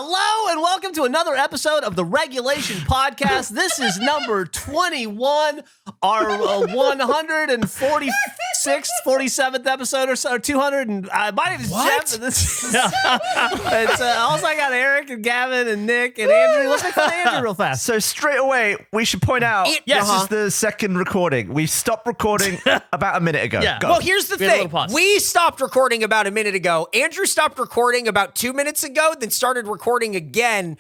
Hello and welcome to another episode of the Regulation Podcast. This is number 21, our 146th, 47th episode or so, 200. And my name is Geoff. And this is, also, I got Eric and Gavin and Nick and Andrew. Let's make fun of Andrew real fast. So straight away, we should point out this is the second recording. We stopped recording about a minute ago. Yeah. Well, here's the thing. We stopped recording about a minute ago. Andrew stopped recording about 2 minutes ago, then started recording again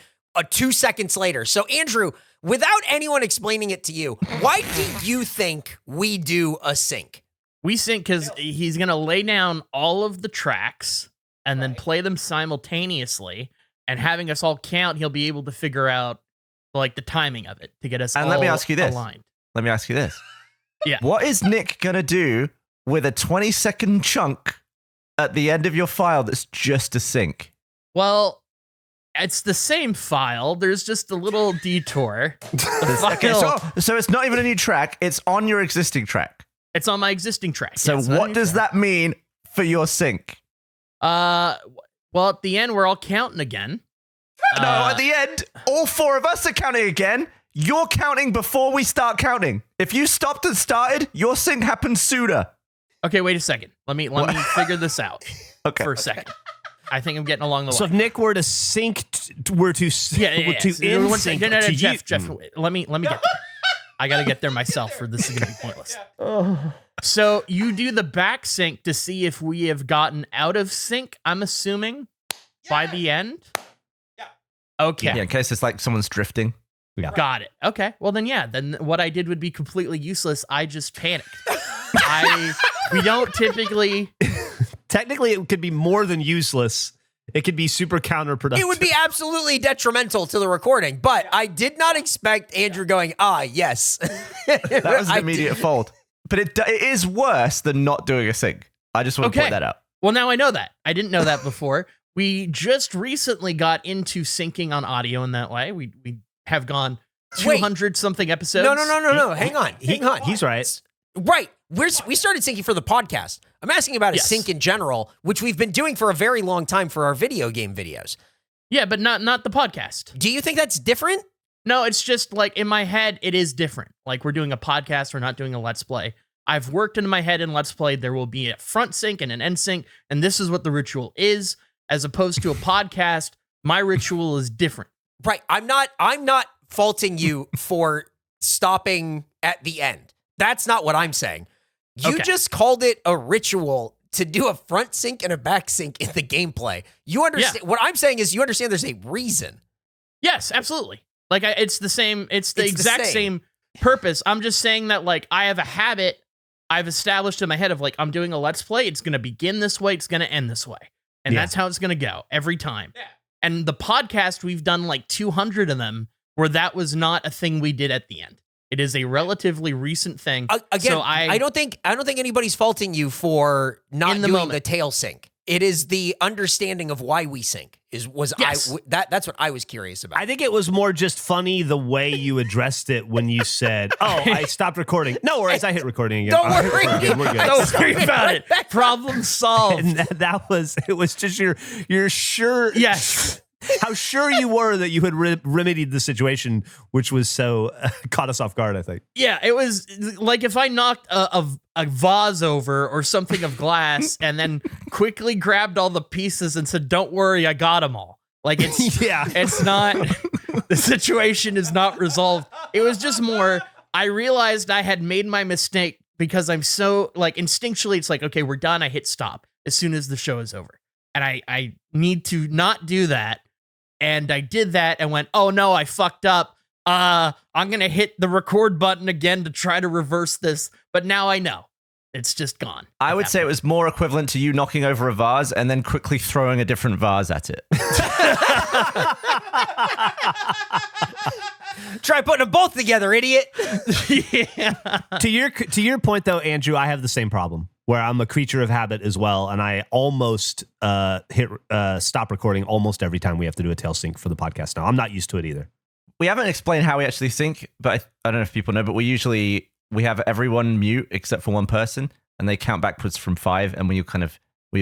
2 seconds later. So, Andrew, without anyone explaining it to you, why do you think we do a sync? We sync because he's going to lay down all of the tracks and then play them simultaneously, and having us all count, he'll be able to figure out like the timing of it to get us all aligned. Let me ask you this. Yeah. What is Nick going to do with a 20-second chunk at the end of your file that's just a sync? Well, it's the same file. There's just a little detour. Okay, so it's not even a new track. It's on your existing track. It's on my existing track. So what does that mean for your sync? Well, at the end, we're all counting again. No, at the end, all four of us are counting again. You're counting before we start counting. If you stopped and started, your sync happens sooner. Okay, wait a second. Let me figure this out for a second. I think I'm getting along the line. So if Nick were to sync, Jeff, let me get there. I got to get there myself, or this is going to be pointless. So you do the back sync to see if we have gotten out of sync, I'm assuming, by the end? Yeah. Okay. Yeah, in case it's like someone's drifting. Yeah. Got it. Okay. Well, then what I did would be completely useless. I just panicked. We don't typically... Technically, it could be more than useless. It could be super counterproductive. It would be absolutely detrimental to the recording, but I did not expect Andrew going, yes. That was an immediate fault. But it is worse than not doing a sync. I just want to point that out. Well, now I know that. I didn't know that before. We just recently got into syncing on audio in that way. We have gone 200-something episodes. No. Hang on. He's right. Right. We started syncing for the podcast. I'm asking about a sync in general, which we've been doing for a very long time for our video game videos. Yeah, but not the podcast. Do you think that's different? No, it's just like in my head, it is different. Like we're doing a podcast, we're not doing a Let's Play. I've worked in my head in Let's Play, there will be a front sync and an end sync, and this is what the ritual is. As opposed to a podcast, my ritual is different. Right. I'm not faulting you for stopping at the end. That's not what I'm saying. You just called it a ritual to do a front sync and a back sync in the gameplay. You understand? Yeah. What I'm saying is you understand there's a reason. Yes, absolutely. Like it's the same. It's the exact same purpose. I'm just saying that like I have a habit I've established in my head of like I'm doing a Let's Play. It's going to begin this way. It's going to end this way. And that's how it's going to go every time. Yeah. And the podcast, we've done like 200 of them where that was not a thing we did at the end. It is a relativly recent thing. Again, so I don't think anybody's faulting you for not doing the tail sync. It is the understanding of why we sync. That's what I was curious about. I think it was more just funny the way you addressed it when you said, I stopped recording. No worries, I hit recording again. Don't worry. We're good. Don't worry about it. Problem solved. And it was just you're sure. Yes. How sure you were that you had remedied the situation, which was so caught us off guard, I think. Yeah, it was like if I knocked a vase over or something of glass and then quickly grabbed all the pieces and said, don't worry, I got them all. Like it's not, the situation is not resolved. It was just more, I realized I had made my mistake because I'm so like instinctually, it's like, okay, we're done. I hit stop as soon as the show is over. And I need to not do that. And I did that and went, oh no, I fucked up. I'm going to hit the record button again to try to reverse this. But now I know. It's just gone. I would say it was more equivalent to you knocking over a vase and then quickly throwing a different vase at it. Try putting them both together, idiot. Yeah. To your point, though, Andrew, I have the same problem. Where I'm a creature of habit as well, and I almost hit stop recording almost every time we have to do a tail sync for the podcast now. I'm not used to it either. We haven't explained how we actually sync, but I don't know if people know, but we have everyone mute except for one person, and they count backwards from 5, and we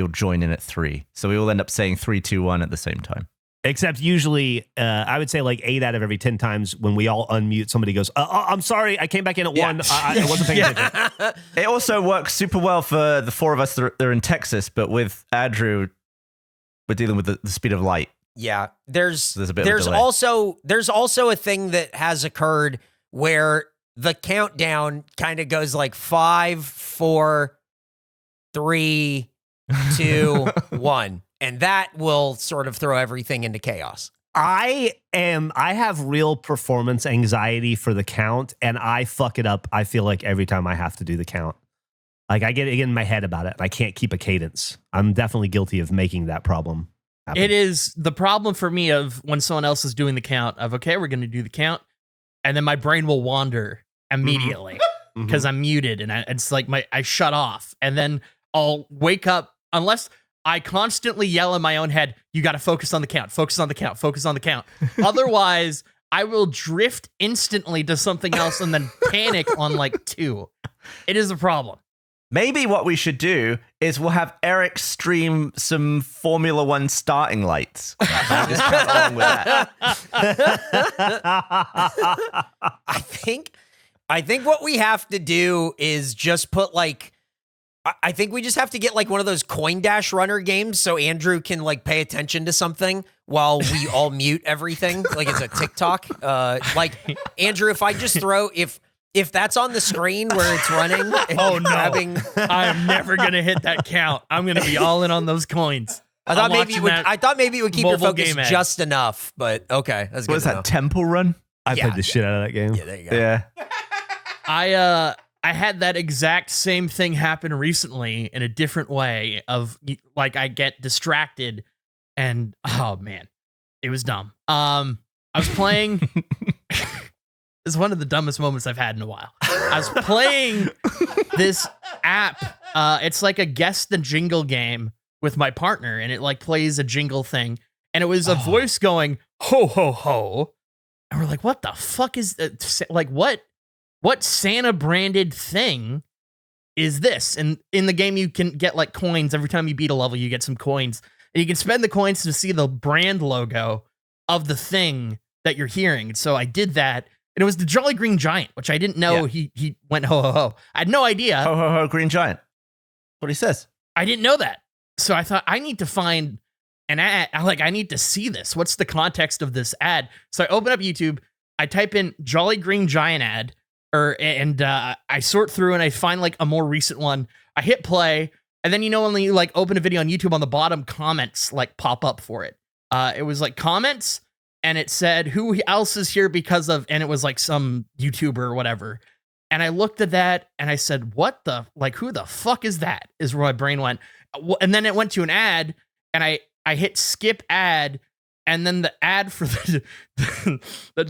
all join in at 3. So we all end up saying 3, 2, 1 at the same time. Except usually, I would say like 8 out of every 10 times when we all unmute, somebody goes, I'm sorry, I came back in at 1. I wasn't paying attention. It also works super well for the 4 of us that are in Texas, but with Andrew, we're dealing with the speed of light. Yeah, there's a bit of a delay. also a thing that has occurred where the countdown kind of goes like 5, 4, 3, 2, 1. And that will sort of throw everything into chaos. I have real performance anxiety for the count, and I fuck it up. I feel like every time I have to do the count, like I get in my head about it, and I can't keep a cadence. I'm definitely guilty of making that problem happen. It is the problem for me of when someone else is doing the count of, okay, we're going to do the count. And then my brain will wander immediately because I'm muted, and it's like I shut off, and then I'll wake up unless I constantly yell in my own head, you got to focus on the count, focus on the count, focus on the count. Otherwise, I will drift instantly to something else and then panic on like 2. It is a problem. Maybe what we should do is we'll have Eric stream some Formula 1 starting lights. Just count along with that. I think what we have to do is just put like, I think we just have to get like one of those Coin Dash runner games so Andrew can like pay attention to something while we all mute everything. Like it's a TikTok. Like Andrew, if I just throw, if that's on the screen where it's running. And grabbing, I'm never going to hit that count. I'm going to be all in on those coins. I thought maybe it would keep your focus just enough, but okay. That's good. What is that, Temple Run? I played the shit out of that game. Yeah, there you go. Yeah. I had that exact same thing happen recently in a different way of like I get distracted and oh man, it was dumb. I was playing it's one of the dumbest moments I've had in a while. I was playing this app. It's like a guess the jingle game with my partner, and it like plays a jingle thing, and it was a voice going ho ho ho, and we're like, what the fuck is that? Like what Santa branded thing is this? And in the game, you can get like coins. Every time you beat a level, you get some coins. And you can spend the coins to see the brand logo of the thing that you're hearing. So I did that. And it was the Jolly Green Giant, which I didn't know he went ho ho ho. I had no idea. Ho ho ho, Green Giant. That's what he says. I didn't know that. So I thought I need to find an ad. I need to see this. What's the context of this ad? So I open up YouTube. I type in Jolly Green Giant ad. And I sort through and I find like a more recent one. I hit play, and then when you like open a video on YouTube, on the bottom comments like pop up for it. It was like comments, and it said who else is here because of, and it was like some YouTuber or whatever. And I looked at that and I said, what the, like, who the fuck is that? Is where my brain went. And then it went to an ad, and I hit skip ad, and then the ad for the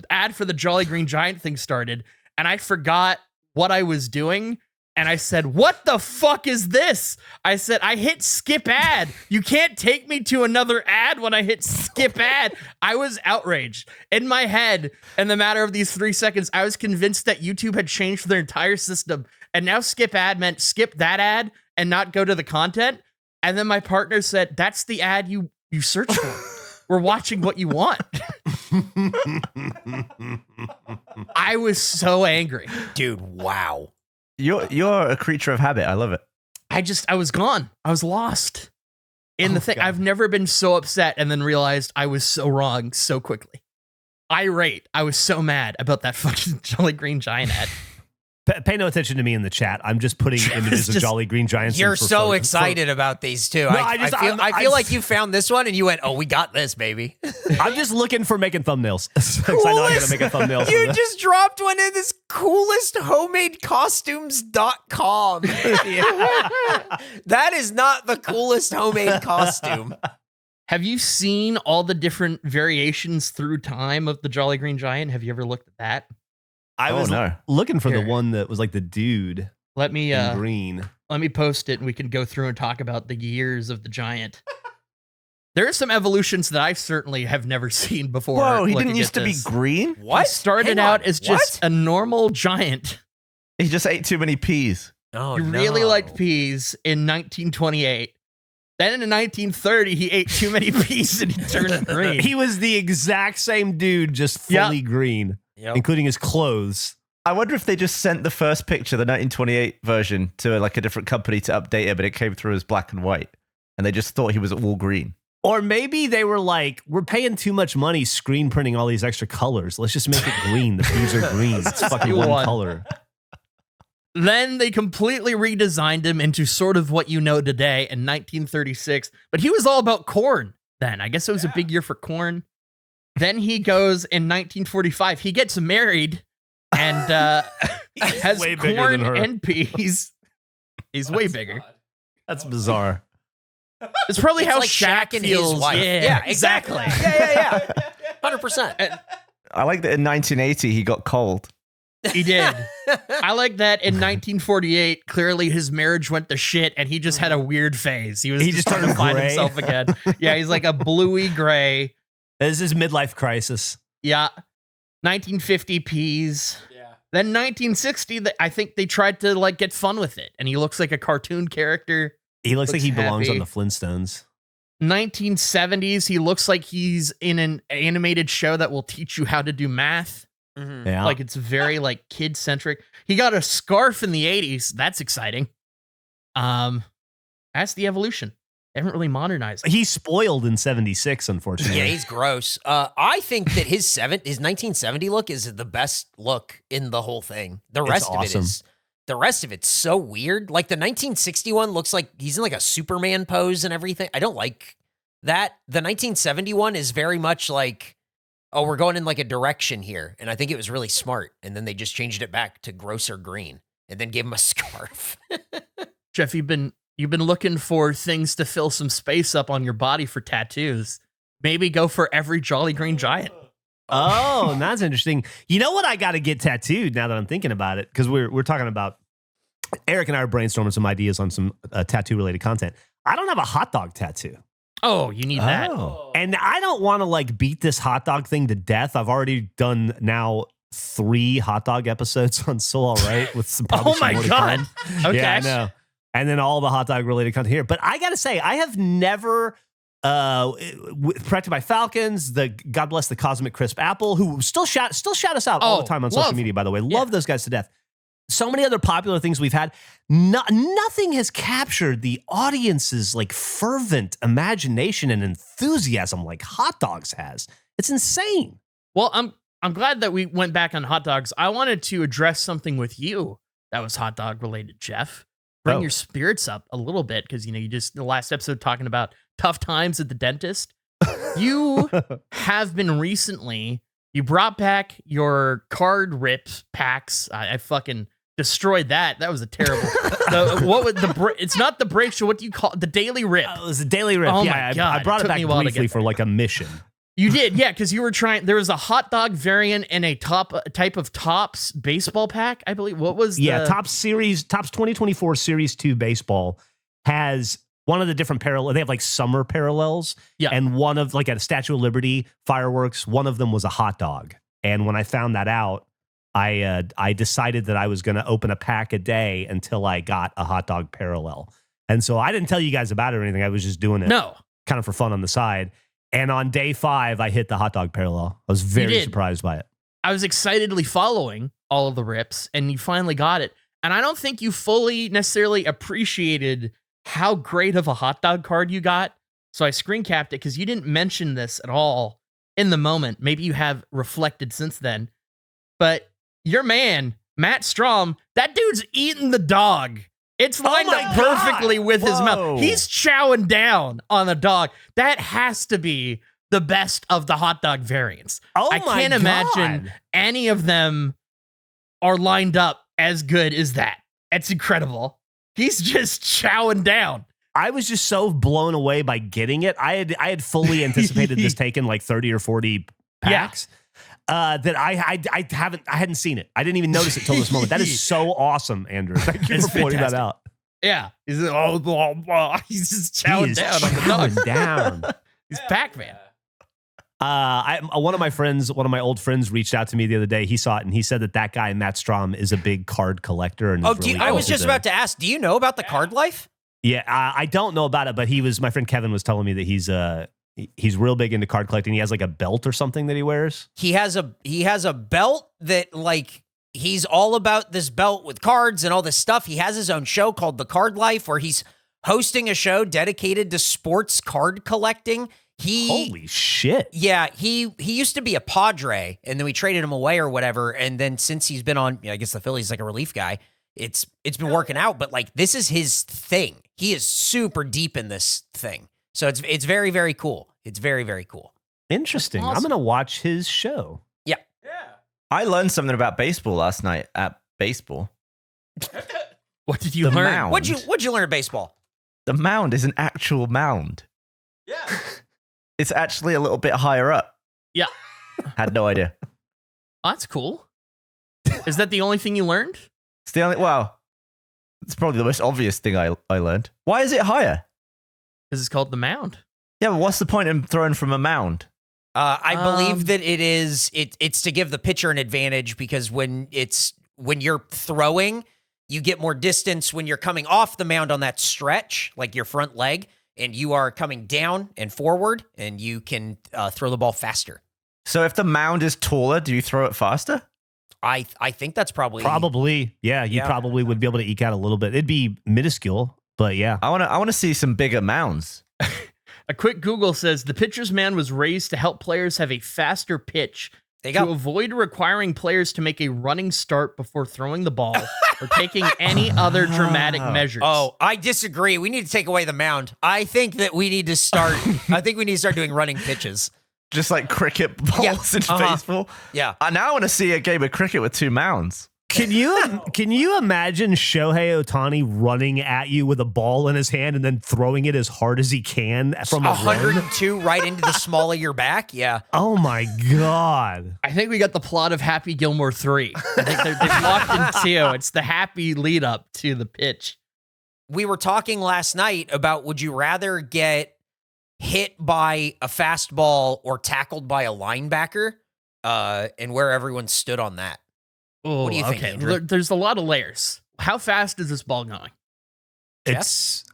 ad for the Jolly Green Giant thing started. And I forgot what I was doing. And I said, what the fuck is this? I said, I hit skip ad. You can't take me to another ad when I hit skip ad. I was outraged. In my head, in the matter of these 3 seconds, I was convinced that YouTube had changed their entire system. And now skip ad meant skip that ad and not go to the content. And then my partner said, that's the ad you search for. We're watching what you want. I was so angry. Dude, wow. You're a creature of habit. I love it. I was gone. I was lost in the thing. God. I've never been so upset and then realized I was so wrong so quickly. Irate. I was so mad about that fucking Jolly Green Giant ad. Pay no attention to me in the chat. I'm just putting images of Jolly Green Giants. You're so excited about these too. No, I feel like you found this one and you went, oh, we got this, baby. I'm just looking for making thumbnails. Because I know I gotta make a thumbnail. You just dropped one in this coolesthomemadecostumes.com. That is not the coolest homemade costume. Have you seen all the different variations through time of the Jolly Green Giant? Have you ever looked at that? I was looking for the one that was like the dude Let me in green. Let me post it and we can go through and talk about the years of the giant. There are some evolutions that I certainly have never seen before. Whoa, he didn't used to be green? What? He started out as just a normal giant. He just ate too many peas. Oh, He really liked peas in 1928. Then in 1930, he ate too many peas and he turned green. He was the exact same dude, just fully green, including his clothes. I wonder if they just sent the first picture, the 1928 version, to like a different company to update it, but it came through as black and white, and they just thought he was all green. Or maybe they were like, we're paying too much money screen printing all these extra colors. Let's just make it green. The peas are green. It's fucking one color. Then they completely redesigned him into sort of what you know today in 1936. But he was all about corn then. I guess it was a big year for corn. Then he goes in 1945. He gets married and has corn and peas. He's way bigger. That's bizarre. It's probably how like Shaq and feels. his wife. Yeah, exactly. Yeah. 100%. I like that in 1980 he got cold. He did. I like that in 1948, clearly his marriage went to shit and he just had a weird phase. He just trying to find himself again. Yeah, he's like a bluey gray. This is midlife crisis. Yeah. 1950 peas. Yeah. Then 1960, I think they tried to like get fun with it. And he looks like a cartoon character. He looks like he belongs happy. on the Flintstones. 1970s, he looks like he's in an animated show that will teach you how to do math. Mm-hmm. Yeah. Like it's very like kid centric. He got a scarf in the 80s. That's exciting. That's the evolution. They haven't really modernized it. He's spoiled in 76, unfortunately. Yeah, he's gross. I think that his 1970 look is the best look in the whole thing. The rest of it is. The rest of it's so weird. Like the 1961 looks like he's in like a Superman pose and everything. I don't like that. The 1971 is very much like, oh, we're going in like a direction here. And I think it was really smart. And then they just changed it back to grosser green and then gave him a scarf. Geoff, you've been looking for things to fill some space up on your body for tattoos. Maybe go for every Jolly Green Giant. Oh, that's interesting. You know what I got to get tattooed now that I'm thinking about it? Because we're talking about, Eric and I are brainstorming some ideas on some tattoo-related content. I don't have a hot dog tattoo. Oh, you need that. And I don't want to like beat this hot dog thing to death. I've already done now 3 hot dog episodes on So All Right with some probably Oh my some more to God. come. Okay. Yeah, I know. And then all the hot dog related content here. But I got to say, I have never, protected by Falcons, God bless the Cosmic Crisp Apple, who still shout us out all the time on social media, by the way. Love those guys to death. So many other popular things we've had. Nothing has captured the audience's like fervent imagination and enthusiasm like hot dogs has. It's insane. Well, I'm glad that we went back on hot dogs. I wanted to address something with you that was hot dog related, Geoff. Bring your spirits up a little bit because you just in the last episode talking about tough times at the dentist. You have been recently. You brought back your card rip packs. I fucking destroyed that. That was a terrible. It's not the break show. What do you call it? The daily rip? It was a daily rip. Oh yeah, my God. I brought it back briefly for like a mission. You did, yeah, because you were trying. There was a hot dog variant and a type of Topps baseball pack, I believe. What was Topps 2024 Series 2 baseball has one of the different parallel. They have like summer parallels, and one of like at a Statue of Liberty fireworks. One of them was a hot dog, and when I found that out, I decided that I was going to open a pack a day until I got a hot dog parallel. And so I didn't tell you guys about it or anything. I was just doing it, kind of for fun on the side. And on day 5, I hit the hot dog parallel. I was very surprised by it. I was excitedly following all of the rips, and you finally got it. And I don't think you fully necessarily appreciated how great of a hot dog card you got. So I screen capped it because you didn't mention this at all in the moment. Maybe you have reflected since then. But your man, Matt Strahm, that dude's eating the dog. It's lined up perfectly with his mouth. He's chowing down on the dog. That has to be the best of the hot dog variants. I can't imagine any of them are lined up as good as that. It's incredible. He's just chowing down. I was just so blown away by getting it. I had fully anticipated this taking like 30 or 40 packs. That I hadn't seen it. I didn't even notice it till this moment. That is so awesome, Andrew. Thank you for pointing that out. Yeah, he's just chowing down on the dog. He's Pac-Man. One of my old friends reached out to me the other day. He saw it and he said that guy Matt Strahm is a big card collector. And I was just about to ask, do you know about the card life? Yeah, I don't know about it, but my friend Kevin was telling me that he's real big into card collecting. He has like a belt or something that he wears. He has a belt that like he's all about this belt with cards and all this stuff. He has his own show called The Card Life where he's hosting a show dedicated to sports card collecting. Holy shit. Yeah, he used to be a Padre, and then we traded him away or whatever. And then since he's been on, I guess the Phillies like a relief guy, it's been working out. But like this is his thing. He is super deep in this thing. So it's very, very cool. It's very, very cool. Interesting. Awesome. I'm gonna watch his show. Yeah. I learned something about baseball last night at baseball. What did you The learn? mound. What'd you learn at baseball? The mound is an actual mound. Yeah. It's actually a little bit higher up. Yeah. Had no idea. Oh, that's cool. Is that the only thing you learned? It's the only, well, it's probably the most obvious thing I learned. Why is it higher? Because it's called the mound. Yeah, but what's the point in throwing from a mound? I believe that it's to give the pitcher an advantage because when you're throwing, you get more distance when you're coming off the mound on that stretch, like your front leg, and you are coming down and forward, and you can throw the ball faster. So if the mound is taller, do you throw it faster? I think that's probably Yeah, you Yeah. probably would be able to eke out a little bit. It'd be minuscule, but yeah. I want to see some bigger mounds. A quick Google says the pitcher's mound was raised to help players have a faster pitch There to you go. avoid requiring players to make a running start before throwing the ball or taking any other dramatic measures. Oh, I disagree. We need to take away the mound. I think that we need to start. I think we need to start doing running pitches. Just like cricket balls in uh-huh. baseball. Yeah. Now I want to see a game of cricket with two mounds. Can you imagine Shohei Ohtani running at you with a ball in his hand and then throwing it as hard as he can from a run? 102 right into the small of your back. Yeah. Oh my God. I think we got the plot of Happy Gilmore 3. I think they've locked in 2. It's the happy lead up to the pitch. We were talking last night about would you rather get hit by a fastball or tackled by a linebacker and where everyone stood on that. Oh, What do you think, okay. Andrew? There's a lot of layers. How fast is this ball going? It's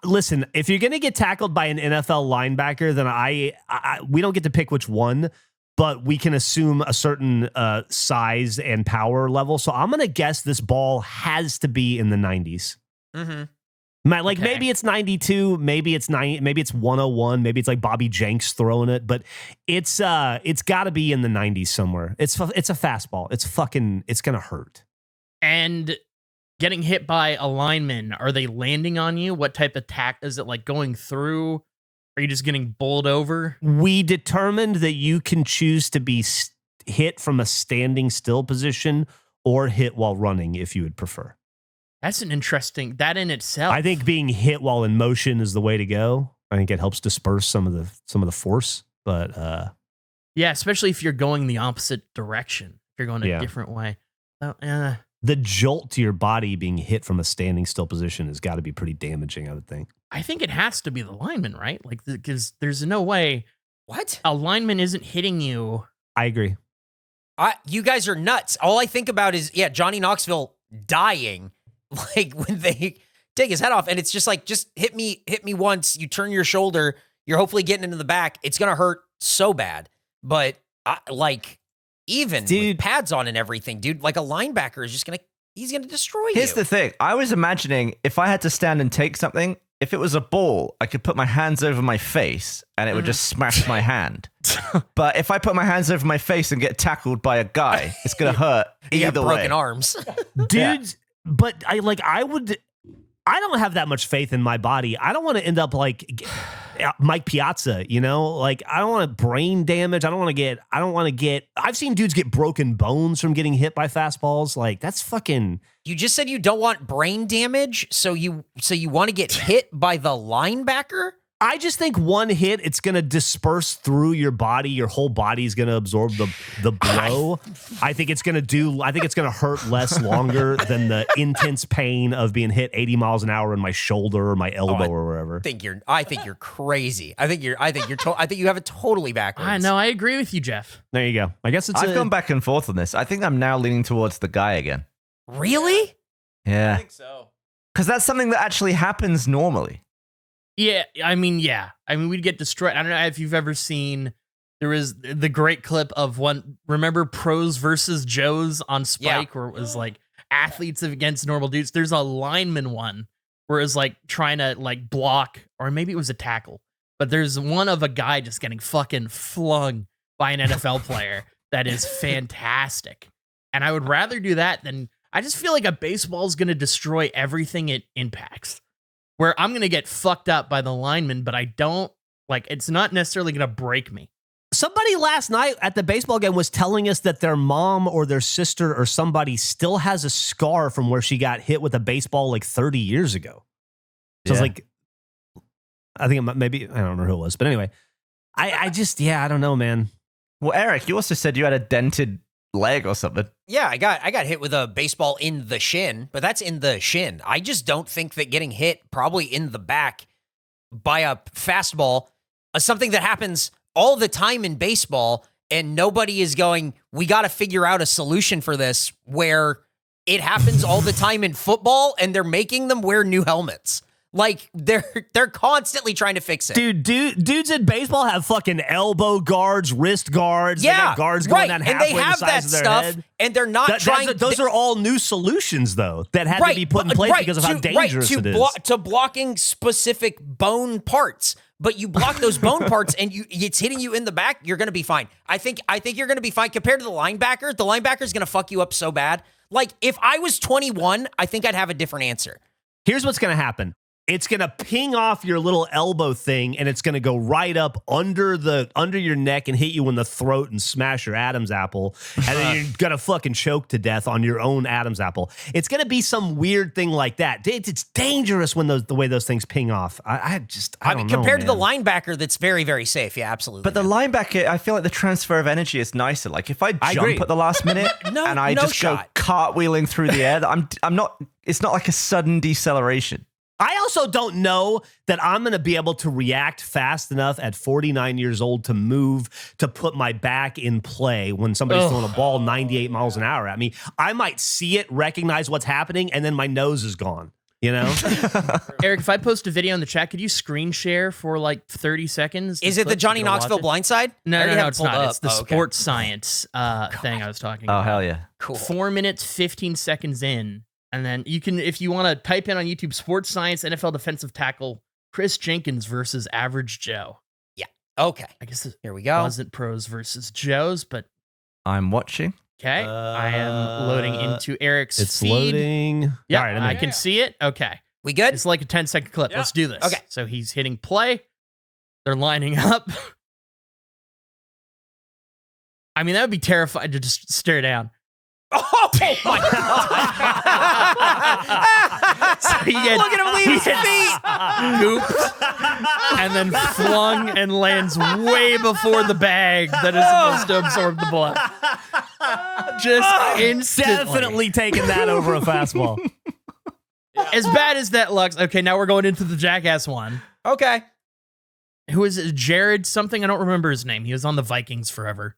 listen, if you're going to get tackled by an NFL linebacker, then we don't get to pick which one, but we can assume a certain size and power level. So I'm going to guess this ball has to be in the 90s. Mm-hmm. Like Okay. maybe it's 92, maybe it's 90, maybe it's 101, maybe it's like Bobby Jenks throwing it, but it's got to be in the 90s somewhere. It's a fastball. It's gonna hurt. And getting hit by a lineman, are they landing on you? What type of tack is it, like going through? Are you just getting bowled over? We determined that you can choose to be hit from a standing still position or hit while running if you would prefer. That's an interesting, that in itself. I think being hit while in motion is the way to go. I think it helps disperse some of the force, but yeah, especially if you're going the opposite direction. If you're going a different way. So, the jolt to your body being hit from a standing still position has got to be pretty damaging, I would think. I think it has to be the lineman, right? Like, because there's no way What? a lineman isn't hitting you. I agree. You guys are nuts. All I think about is, Johnny Knoxville dying, like when they take his head off, and it's just like, just hit me once. You turn your shoulder, you're hopefully getting into the back. It's gonna hurt so bad. But even with pads on and everything, dude, like a linebacker is just he's gonna destroy you. Here's the thing. I was imagining if I had to stand and take something, if it was a ball, I could put my hands over my face and it would just smash my hand. But if I put my hands over my face and get tackled by a guy, it's going to hurt You either have way. broken arms. Dude, but I don't have that much faith in my body. I don't want to end up like Mike Piazza, you know? Like, I don't want brain damage. I don't want to get, I've seen dudes get broken bones from getting hit by fastballs. Like, that's fucking. You just said you don't want brain damage, so you want to get hit by the linebacker? I just think one hit, it's going to disperse through your body. Your whole body's going to absorb the blow. I think it's going to hurt less longer than the intense pain of being hit 80 miles an hour in my shoulder or my elbow or wherever. I think you're crazy. I think you have it totally backwards. I know. I agree with you, Geoff. There you go. I guess I've gone back and forth on this. I think I'm now leaning towards the guy again. Really? Yeah. I think so. Because that's something that actually happens normally. Yeah. I mean, we'd get destroyed. I don't know if you've ever seen, there was the great clip of remember Pros versus Joes on Spike, where it was like athletes against normal dudes. There's a lineman one where it was like trying to like block, or maybe it was a tackle, but there's one of a guy just getting fucking flung by an NFL player that is fantastic. And I would rather do that than, I just feel like a baseball is going to destroy everything it impacts, where I'm going to get fucked up by the lineman, but I don't, like, it's not necessarily going to break me. Somebody last night at the baseball game was telling us that their mom or their sister or somebody still has a scar from where she got hit with a baseball like 30 years ago. So it's like, I think maybe, I don't remember who it was, but anyway, I just, I don't know, man. Well, Eric, you also said you had a dented leg or something. Yeah, I got hit with a baseball in the shin, but that's in the shin. I just don't think that getting hit probably in the back by a fastball is something that happens all the time in baseball, and nobody is going, we got to figure out a solution for this, where it happens all the time in football and they're making them wear new helmets. Like, they're constantly trying to fix it. Dudes in baseball have fucking elbow guards, wrist guards. They got guards going down halfway and they have the size that of their stuff, head. and they're not trying. Those are all new solutions, though, that had to be put in place because of how dangerous it is. To blocking specific bone parts. But you block those bone parts and it's hitting you in the back, you're going to be fine. I think you're going to be fine. Compared to the linebacker is going to fuck you up so bad. Like, if I was 21, I think I'd have a different answer. Here's what's going to happen. It's going to ping off your little elbow thing, and it's going to go right up under your neck and hit you in the throat and smash your Adam's apple. And then you're going to fucking choke to death on your own Adam's apple. It's going to be some weird thing like that. It's dangerous when the way those things ping off. I don't know, compared to the linebacker, that's very, very safe. Yeah, absolutely. But the linebacker, I feel like the transfer of energy is nicer. Like, if I jump at the last minute and I just go cartwheeling through the air, I'm not. It's not like a sudden deceleration. I also don't know that I'm going to be able to react fast enough at 49 years old to move, to put my back in play when somebody's throwing a ball 98 miles an hour at me. I might see it, recognize what's happening, and then my nose is gone. You know? Eric, if I post a video in the chat, could you screen share for like 30 seconds? Is it the Johnny Knoxville blindside? No, it's not. It's the sports science thing I was talking about. Oh, hell yeah. Cool. 4 minutes, 15 seconds in. And then you can, if you want to type in on YouTube, sports science, NFL defensive tackle, Chris Jenkins versus Average Joe. Yeah. Okay. I guess here we go. Wasn't Pros versus Joes, but I'm watching. Okay. I am loading into Eric's feed. Loading. Yeah, right, I can see it. Okay. We good? It's like a 10-second clip. Yeah. Let's do this. Okay. So he's hitting play. They're lining up. I mean, that would be terrifying to just stare down. Oh my God. So look at him leave his feet. Gooped, and then flung and lands way before the bag that is supposed to absorb the blood. Just instantly. Definitely taking that over a fastball. As bad as that looks. Okay, now we're going into the jackass one. Okay. Who is it? Jared something? I don't remember his name. He was on the Vikings forever.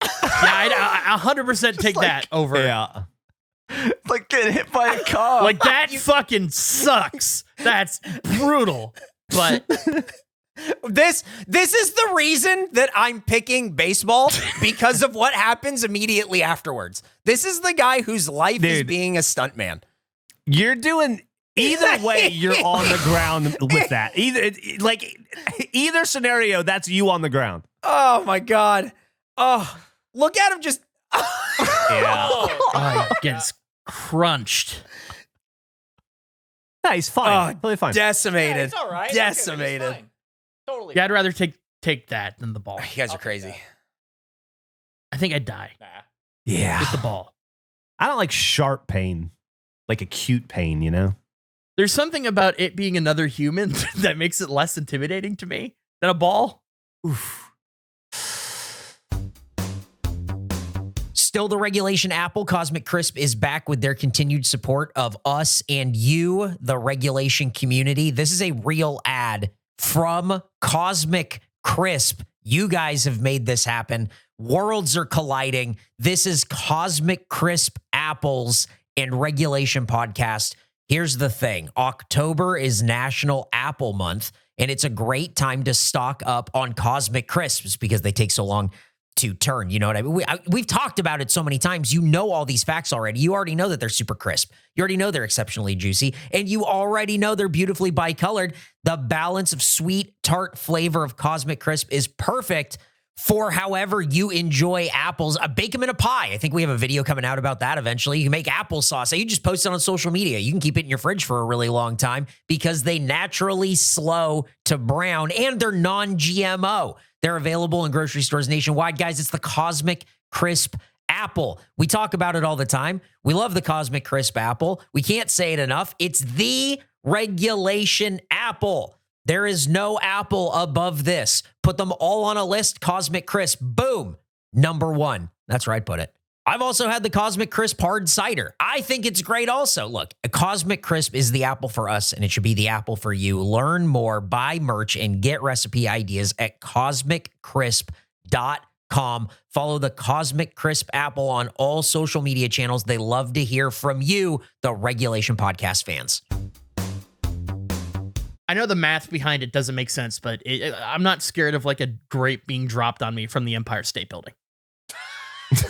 Yeah, I 100% take that over. Yeah. Like getting hit by a car. Like, that fucking sucks. That's brutal. But this is the reason that I'm picking baseball, because of what happens immediately afterwards. This is the guy whose life is being a stuntman. You're doing either way. You're on the ground with that. Either scenario, that's you on the ground. Oh my God. Oh. Look at him just. Yeah. Oh, he gets crunched. No, he's fine. Totally fine. Decimated. Yeah, it's all right. Decimated. Okay, totally. Yeah, I'd rather take that than the ball. You guys are crazy. I think I'd die. Nah. Yeah. With the ball. I don't like sharp pain, like acute pain, you know? There's something about it being another human that makes it less intimidating to me than a ball. Oof. Still the Regulation Apple. Cosmic Crisp is back with their continued support of us and you, the Regulation community. This is a real ad from Cosmic Crisp. You guys have made this happen. Worlds are colliding. This is Cosmic Crisp Apples and Regulation Podcast. Here's the thing. October is National Apple Month, and it's a great time to stock up on Cosmic Crisps because they take so long to turn. You know what I mean? We've talked about it so many times. You know all these facts already. You already know that they're super crisp. You already know they're exceptionally juicy. And you already know they're beautifully bicolored. The balance of sweet, tart flavor of Cosmic Crisp is perfect for however you enjoy apples. Bake them in a pie. I think we have a video coming out about that eventually. You can make applesauce. You just post it on social media. You can keep it in your fridge for a really long time because they naturally slow to brown and they're non-GMO. They're available in grocery stores nationwide. Guys, it's the Cosmic Crisp apple. We talk about it all the time. We love the Cosmic Crisp apple. We can't say it enough. It's the regulation apple. There is no apple above this. Put them all on a list. Cosmic Crisp, boom, number 1. That's where I'd put it. I've also had the Cosmic Crisp hard cider. I think it's great also. Look, a Cosmic Crisp is the apple for us, and it should be the apple for you. Learn more, buy merch, and get recipe ideas at cosmiccrisp.com. Follow the Cosmic Crisp apple on all social media channels. They love to hear from you, the Regulation Podcast fans. I know the math behind it doesn't make sense, but I'm not scared of like a grape being dropped on me from the Empire State Building.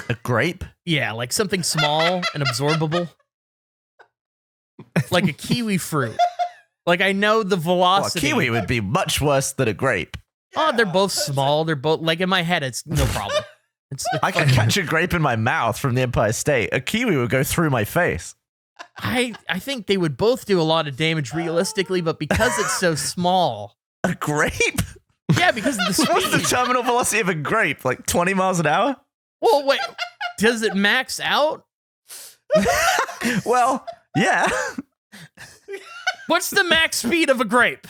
A grape? Yeah, like something small and absorbable. Like a kiwi fruit. Like I know the velocity. Well, a kiwi would be much worse than a grape. Oh, they're both small. They're both, like in my head, it's no problem. I can catch a grape in my mouth from the Empire State. A kiwi would go through my face. I think they would both do a lot of damage realistically, but because it's so small. A grape? Yeah, because of the speed. What's the terminal velocity of a grape? Like 20 miles an hour? Well, wait. Does it max out? Well, yeah. What's the max speed of a grape?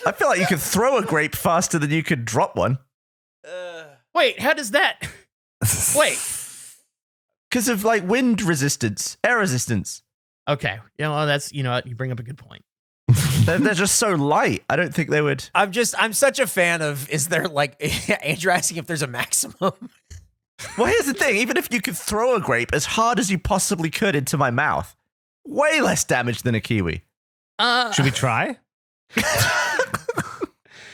I feel like you could throw a grape faster than you could drop one. Wait, how does that? Wait. Because of like wind resistance, air resistance. Okay. Yeah, well, that's, you know what? You bring up a good point. They're just so light. I don't think they would. I'm such a fan of, is there like, Andrew asking if there's a maximum? Well, here's the thing. Even if you could throw a grape as hard as you possibly could into my mouth, way less damage than a kiwi. Should we try?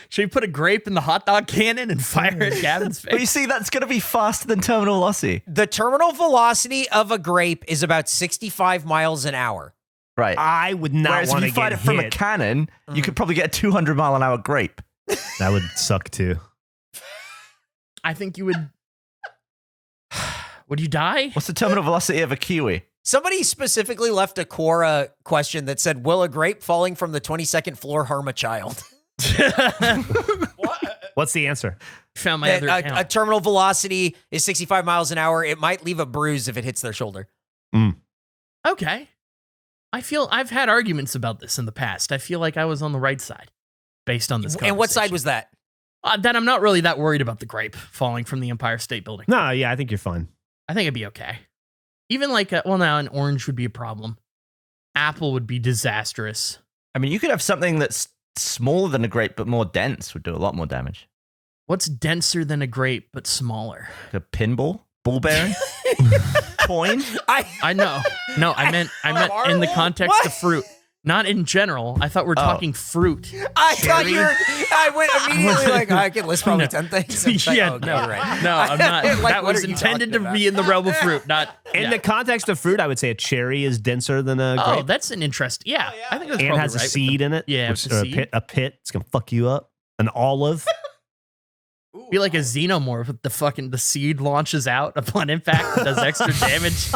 Should we put a grape in the hot dog cannon and fire at Gavin's face? But you see, that's going to be faster than terminal velocity. The terminal velocity of a grape is about 65 miles an hour. Right. I would not Whereas if want to you fired get it from a hit. cannon, you could probably get a 200-mile-an-hour grape. That would suck too. I think you would. Would you die? What's the terminal velocity of a kiwi? Somebody specifically left a Quora question that said, will a grape falling from the 22nd floor harm a child? What's the answer? Found my other A account. terminal velocity is 65 miles an hour. It might leave a bruise if it hits their shoulder. Okay. I feel I've had arguments about this in the past. I feel like I was on the right side based on this conversation. And what side was that? That I'm not really that worried about the grape falling from the Empire State Building. No, yeah, I think you're fine. I think it'd be okay. Even like, now an orange would be a problem. Apple would be disastrous. I mean, you could have something that's smaller than a grape but more dense would do a lot more damage. What's denser than a grape but smaller? Like a pinball? Ball bearing? Coin? I know. No, I meant in the context of fruit. Not in general. I thought we're talking fruit. I thought you were. I went immediately like, I can list probably 10 things. It's like, Yeah, okay, no, you're right. no, I'm not. Like, that what was are you intended to talking be in the realm of fruit, not In the context of fruit, I would say a cherry is denser than a Oh, grape. that's an interest. Yeah, I think that's And probably has a right. seed in it. Yeah, which, it's a or seed. a pit. It's gonna fuck you up. An olive. Be like a xenomorph with the seed launches out upon impact and does extra damage.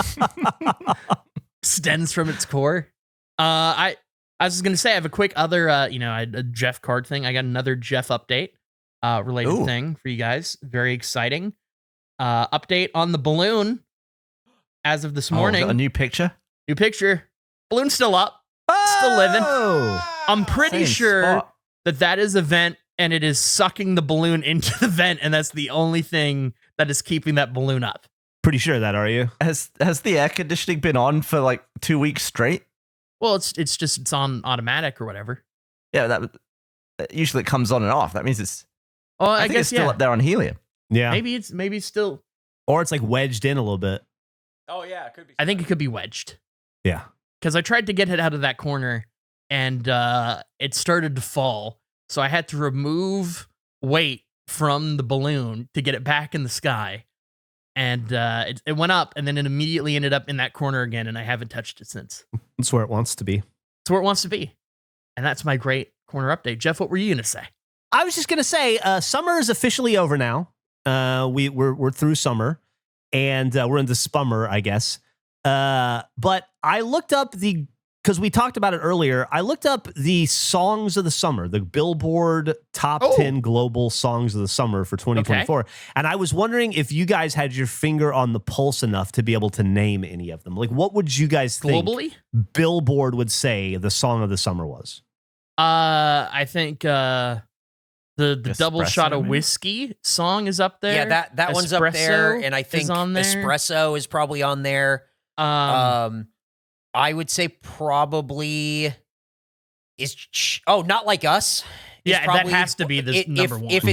Extends from its core. I was just gonna say I have a quick other a Geoff card thing. I got another Geoff update related thing for you guys. Very exciting. Update on the balloon as of this morning. A new picture? New picture. Balloon's still up. Still living. I'm pretty Same sure spot. that is a vent and it is sucking the balloon into the vent, and that's the only thing that is keeping that balloon up. Pretty sure of that, are you? Has the air conditioning been on for like 2 weeks straight? Well, it's on automatic or whatever. Yeah, that usually it comes on and off. That means it's. Oh, I I think guess it's still up there on helium. Yeah. Maybe it's still. Or it's like wedged in a little bit. Oh, yeah, it could be. I think it could be wedged. Yeah. because I tried to get it out of that corner and it started to fall. So I had to remove weight from the balloon to get it back in the sky. And it went up, and then it immediately ended up in that corner again, and I haven't touched it since. It's where it wants to be. It's where it wants to be. And that's my great corner update. Geoff, what were you going to say? I was just going to say, summer is officially over now. We're through summer, and we're into spummer, I guess. But I looked up because we talked about it earlier, I looked up the songs of the summer, the Billboard top 10 global songs of the summer for 2024. Okay. And I was wondering if you guys had your finger on the pulse enough to be able to name any of them. Like, what would you guys think globally Billboard would say the song of the summer was? I think the double shot of whiskey song is up there. Yeah, that one's up there, and I think Espresso is probably on there. I would say probably Not Like Us. Yeah, probably, that has to be the number one. If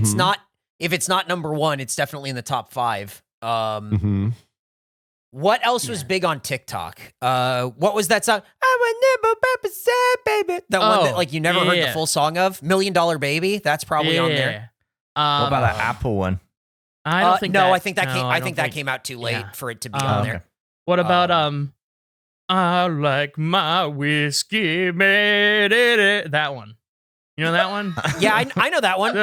it's not number one, it's definitely in the top 5. What else was big on TikTok? What was that song? Baby. That one that like you never heard the full song of? $1 Million Baby. That's probably on there. What about that Apple one? I don't think. I think that came out too late for it to be on there. Okay. What about I like my whiskey made it. That one. You know that one? Yeah, I know that one.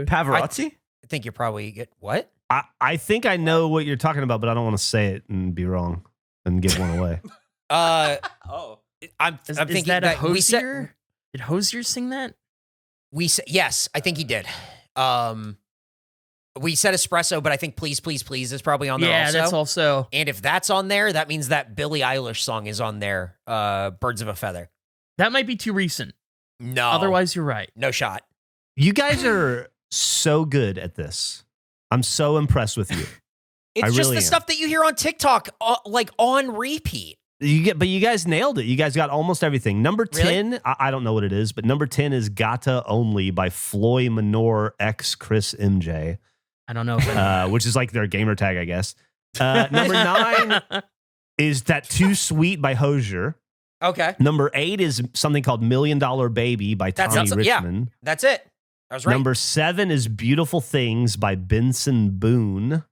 Pavarotti? I think you're probably what? I think I know what you're talking about, but I don't want to say it and be wrong and give one away. I'm thinking is that Hosier? Did Hosier sing that? Yes, I think he did. We said Espresso, but I think Please, Please, Please is probably on there also. Yeah, that's also. And if that's on there, that means that Billie Eilish song is on there, Birds of a Feather. That might be too recent. No. Otherwise, you're right. No shot. You guys are so good at this. I'm so impressed with you. It's just the stuff that you hear on TikTok, like on repeat. But you guys nailed it. You guys got almost everything. Number 10, really? I don't know what it is, but number 10 is Gata Only by Floyd Manor x Chris MJ. I don't know. Which is like their gamer tag, I guess. Number 9 is That Too Sweet by Hosier. Okay. Number 8 is something called $1 Million Baby by Tommy Richmond. Yeah, that's it. I was right. Number 7 is Beautiful Things by Benson Boone.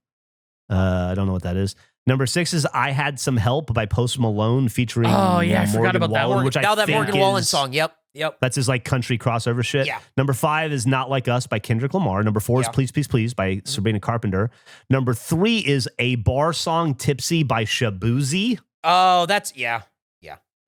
I don't know what that is. Number 6 is I Had Some Help by Post Malone featuring I forgot about Wallen, that. That Morgan Wallen song. Yep. That's his like country crossover shit. Yeah. Number 5 is Not Like Us by Kendrick Lamar. Number 4 is Please, Please, Please by Sabrina Carpenter. Number 3 is A Bar Song Tipsy by Shabuzi. Oh, that's yeah.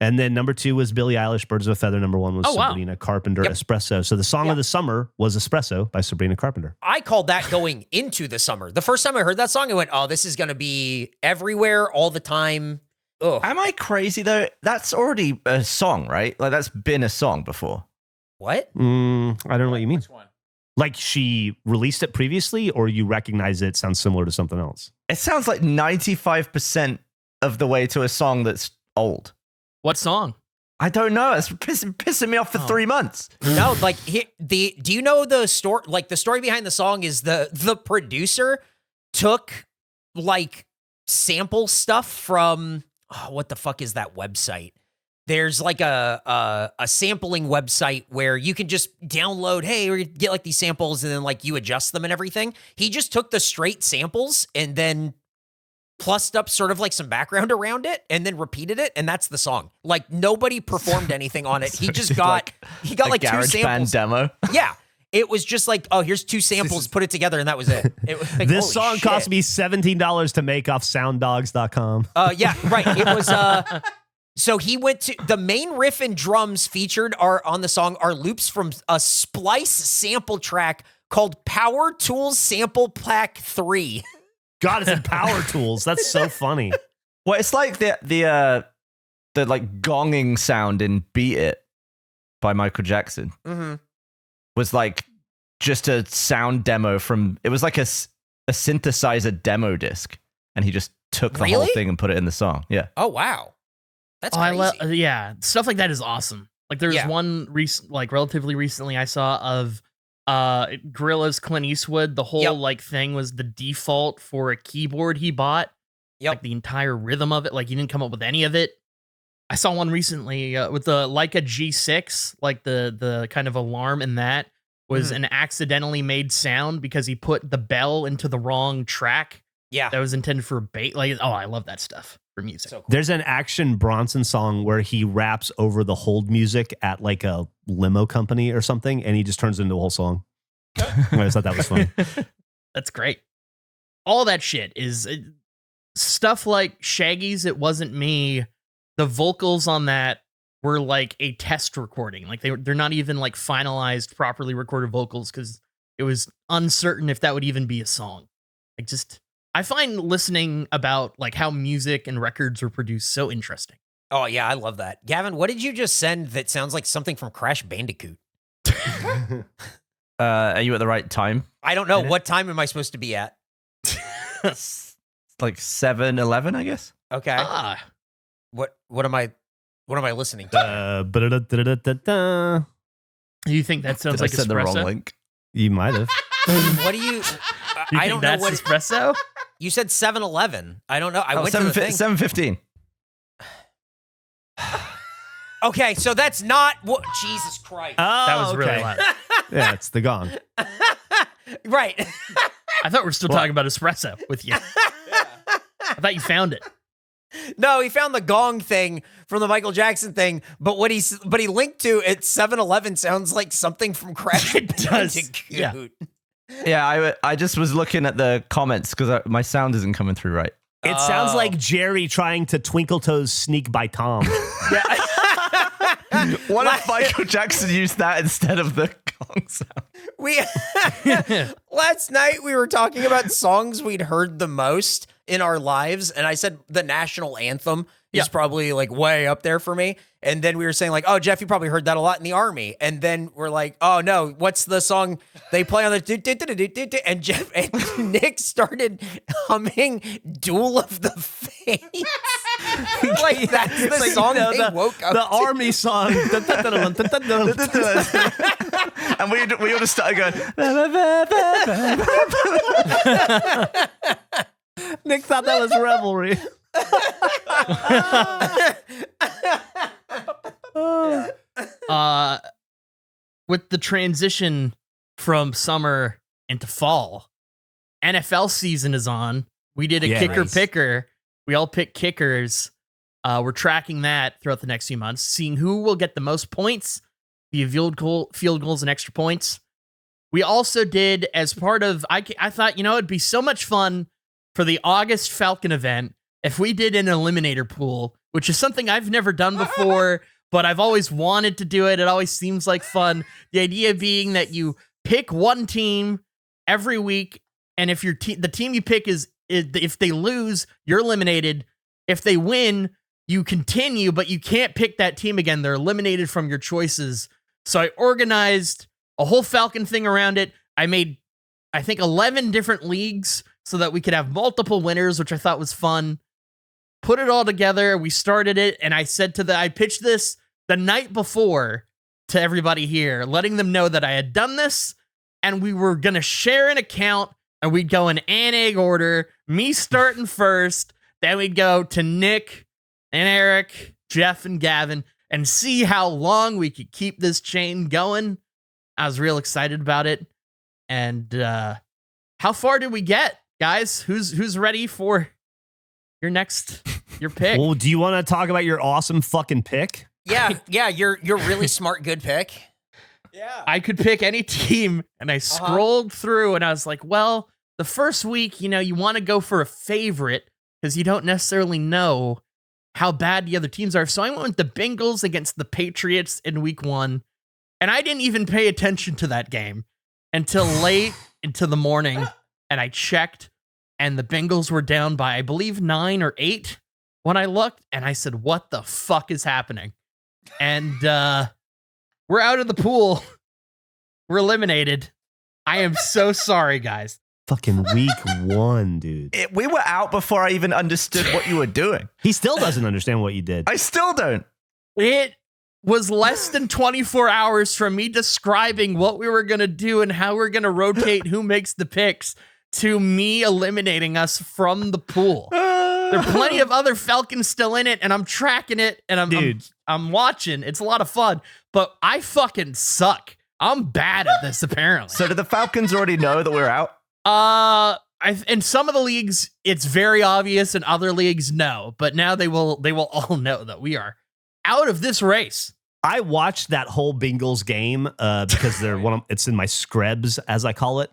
And then number 2 was Billie Eilish, Birds of a Feather. Number 1 was Sabrina Carpenter, Espresso. So the song of the summer was Espresso by Sabrina Carpenter. I called that going into the summer. The first time I heard that song, I went, oh, this is going to be everywhere all the time. Ugh. Am I crazy, though? That's already a song, right? Like, that's been a song before. What? I don't know what you mean. Which one? Like she released it previously, or you recognize it sounds similar to something else? It sounds like 95% of the way to a song that's old. What song? I don't know. It's pissing me off for 3 months. No, like do you know the story? Like the story behind the song is the producer took like sample stuff from what the fuck is that website? There's like a sampling website where you can just download. Hey, we're gonna get like these samples, and then like you adjust them and everything. He just took the straight samples and then plussed up sort of like some background around it and then repeated it, and that's the song. Like nobody performed anything on it. He just got like 2 samples. Band demo. Yeah. It was just like, oh, here's 2 samples, put it together, and that was it. It was like, this song cost me $17 to make off sounddogs.com. Yeah, right. It was so he went to the main riff and drums featured on the song are loops from a Splice sample track called Power Tools Sample Pack 3. God, it's in Power Tools. That's so funny. Well, it's like the like gonging sound in Beat It by Michael Jackson was like just a sound demo from, it was like a synthesizer demo disc, and he just took the whole thing and put it in the song. Yeah. Oh, wow. That's crazy. Yeah, stuff like that is awesome. Like there's one relatively recently I saw of Gorilla's Clint Eastwood. The whole like thing was the default for a keyboard he bought like the entire rhythm of it. Like he didn't come up with any of it. I saw one recently with the Leica G6, like the kind of alarm in that was an accidentally made sound because he put the bell into the wrong track. Yeah. That was intended for bait. Like, oh, I love that stuff for music. So cool. There's an Action Bronson song where he raps over the hold music at like a limo company or something, and he just turns into a whole song. I just thought that was fun. That's great. All that shit is stuff like Shaggy's It Wasn't Me. The vocals on that were like a test recording. Like they're not even like finalized, properly recorded vocals because it was uncertain if that would even be a song. Like just, I find listening about like how music and records were produced so interesting. Oh yeah, I love that. Gavin, what did you just send that sounds like something from Crash Bandicoot? Are you at the right time? I don't know. What time am I supposed to be at? It's like 7:11, I guess. Okay. What am I listening to? You think that sounds Did I like send the wrong espresso? link? You might have. What do you? You I think don't know that's what espresso. you said. 7-Eleven. I don't know. I went to the thing. 7:15. Okay, so that's not what. Jesus Christ. That was really loud. Yeah, it's the gong. Right. I thought we were still talking about espresso with you. I thought you found it. No, he found the gong thing from the Michael Jackson thing, but he linked to it. 7-Eleven sounds like something from Crash Bandicoot. Yeah. Yeah, I just was looking at the comments because my sound isn't coming through right. It sounds like Jerry trying to Twinkle Toes Sneak by Tom. What if Michael Jackson used that instead of the gong sound? Last night we were talking about songs we'd heard the most in our lives, and I said the national anthem is probably like way up there for me. And then we were saying like, oh, Geoff, you probably heard that a lot in the Army. And then we're like, oh no, what's the song they play on the and Geoff and Nick started humming "Duel of the Fates." Like that's the song they woke up. The Army song. And we all just started going. Nick thought that was revelry. With the transition from summer into fall, NFL season is on. We did a kicker picker. We all picked kickers. We're tracking that throughout the next few months, seeing who will get the most points via field goals and extra points. We also did, as part of, I thought, it'd be so much fun for the August Falcon event if we did an eliminator pool, which is something I've never done before, but I've always wanted to do it. It always seems like fun. The idea being that you pick one team every week, and if your the team you pick is if they lose, you're eliminated. If they win, you continue, but you can't pick that team again. They're eliminated from your choices. So I organized a whole Falcon thing around it. I made, I think, 11 different leagues so that we could have multiple winners, which I thought was fun. Put it all together. We started it, and I pitched this the night before to everybody here, letting them know that I had done this, and we were going to share an account, and we'd go in egg order, me starting first, then we'd go to Nick and Eric, Geoff and Gavin, and see how long we could keep this chain going. I was real excited about it. And how far did we get, guys? Who's ready for your pick? Well, do you want to talk about your awesome fucking pick? Yeah, you're really smart, good pick. Yeah. I could pick any team, and I scrolled through, and I was like, well, the first week, you want to go for a favorite because you don't necessarily know how bad the other teams are. So I went with the Bengals against the Patriots in week 1. And I didn't even pay attention to that game until late into the morning. And I checked, and the Bengals were down by, I believe, 9 or 8 when I looked. And I said, what the fuck is happening? And we're out of the pool. We're eliminated. I am so sorry, guys. Fucking week 1, dude. We were out before I even understood what you were doing. He still doesn't understand what you did. I still don't. It was less than 24 hours from me describing what we were going to do and how we're going to rotate who makes the picks to me eliminating us from the pool. There are plenty of other Falcons still in it, and I'm tracking it, and I'm watching. It's a lot of fun, but I fucking suck. I'm bad at this, apparently. So do the Falcons already know that we're out? In some of the leagues, it's very obvious. In other leagues, no. But now they will all know that we are out of this race. I watched that whole Bengals game because it's in my screbs, as I call it.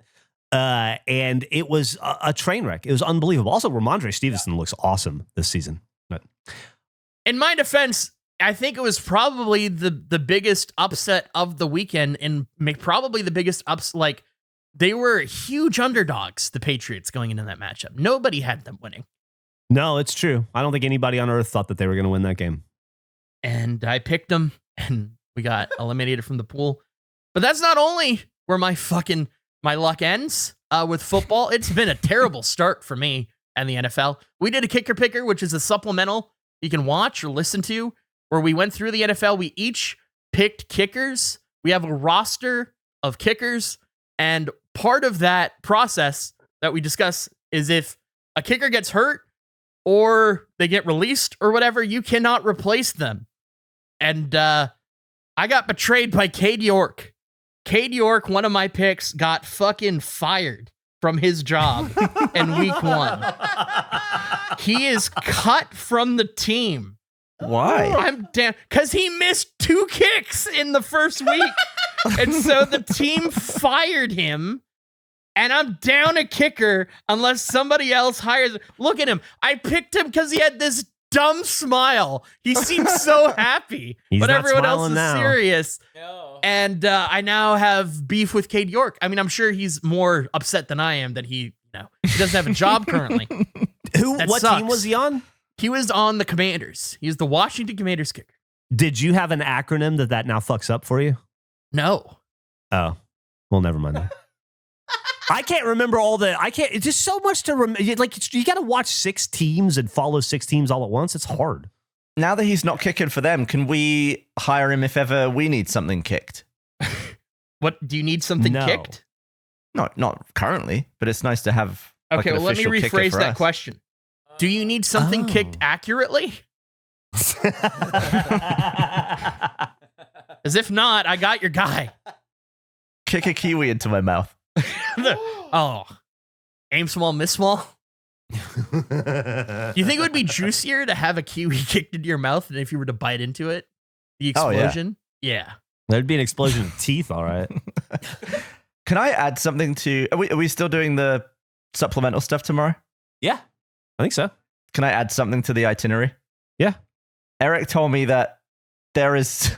And it was a train wreck. It was unbelievable. Also, Ramondre Stevenson looks awesome this season. But in my defense, I think it was probably the biggest upset of the weekend, and probably the biggest like they were huge underdogs, the Patriots, going into that matchup. Nobody had them winning. No, it's true. I don't think anybody on earth thought that they were going to win that game. And I picked them, and we got eliminated from the pool. But that's not only where my luck ends with football. It's been a terrible start for me and the NFL. We did a kicker picker, which is a supplemental you can watch or listen to, where we went through the NFL. We each picked kickers. We have a roster of kickers. And part of that process that we discuss is if a kicker gets hurt or they get released or whatever, you cannot replace them. And I got betrayed by Cade York. Cade York, one of my picks, got fucking fired from his job in week 1. He is cut from the team. Why? I'm damn, because he missed 2 kicks in the first week. And so the team fired him. And I'm down a kicker unless somebody else hires. Look at him. I picked him because he had this dumb smile. He seemed so happy. But everyone else is serious. No. And I now have beef with Cade York. I mean, I'm sure he's more upset than I am that he doesn't have a job currently. What team was he on? He was on the Commanders. He was the Washington Commanders kicker. Did you have an acronym that now fucks up for you? No. Oh, well, never mind that. I can't remember it's just so much to remember. Like, you got to watch 6 teams and follow 6 teams all at once. It's hard. Now that he's not kicking for them, can we hire him if ever we need something kicked? What, do you need something kicked? Not currently, but it's nice to have. Okay, well, let me rephrase that question. Do you need something kicked accurately? As if not, I got your guy. Kick a kiwi into my mouth. Aim small, miss small. You think it would be juicier to have a kiwi kicked into your mouth than if you were to bite into it? The explosion? Yeah. There'd be an explosion of teeth, all right. Can I add something to... Are we still doing the supplemental stuff tomorrow? Yeah, I think so. Can I add something to the itinerary? Yeah. Eric told me that there is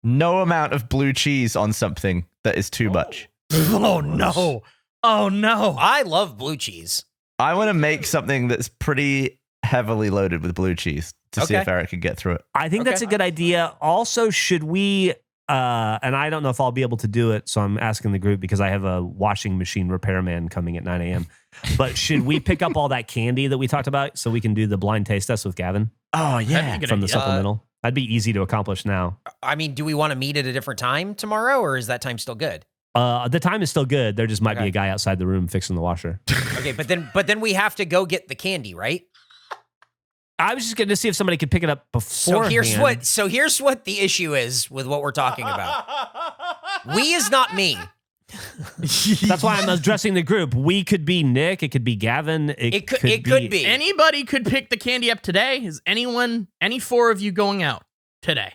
no amount of blue cheese on something that is too much. Oh, no. Oh, no. I love blue cheese. I want to make something that's pretty heavily loaded with blue cheese to see if Eric can get through it. I think that's a good idea. Also, should we, and I don't know if I'll be able to do it, so I'm asking the group because I have a washing machine repairman coming at 9 a.m. But should we pick up all that candy that we talked about so we can do the blind taste test with Gavin? Oh, yeah. From the supplemental. That'd be easy to accomplish now. I mean, do we want to meet at a different time tomorrow, or is that time still good? The time is still good. There just might be a guy outside the room fixing the washer. Okay, but then we have to go get the candy, right? I was just going to see if somebody could pick it up before. So here's what the issue is with what we're talking about. We is not me. That's why I'm addressing the group. We could be Nick. It could be Gavin. It could be. Anybody could pick the candy up today. Is any 4 of you going out today?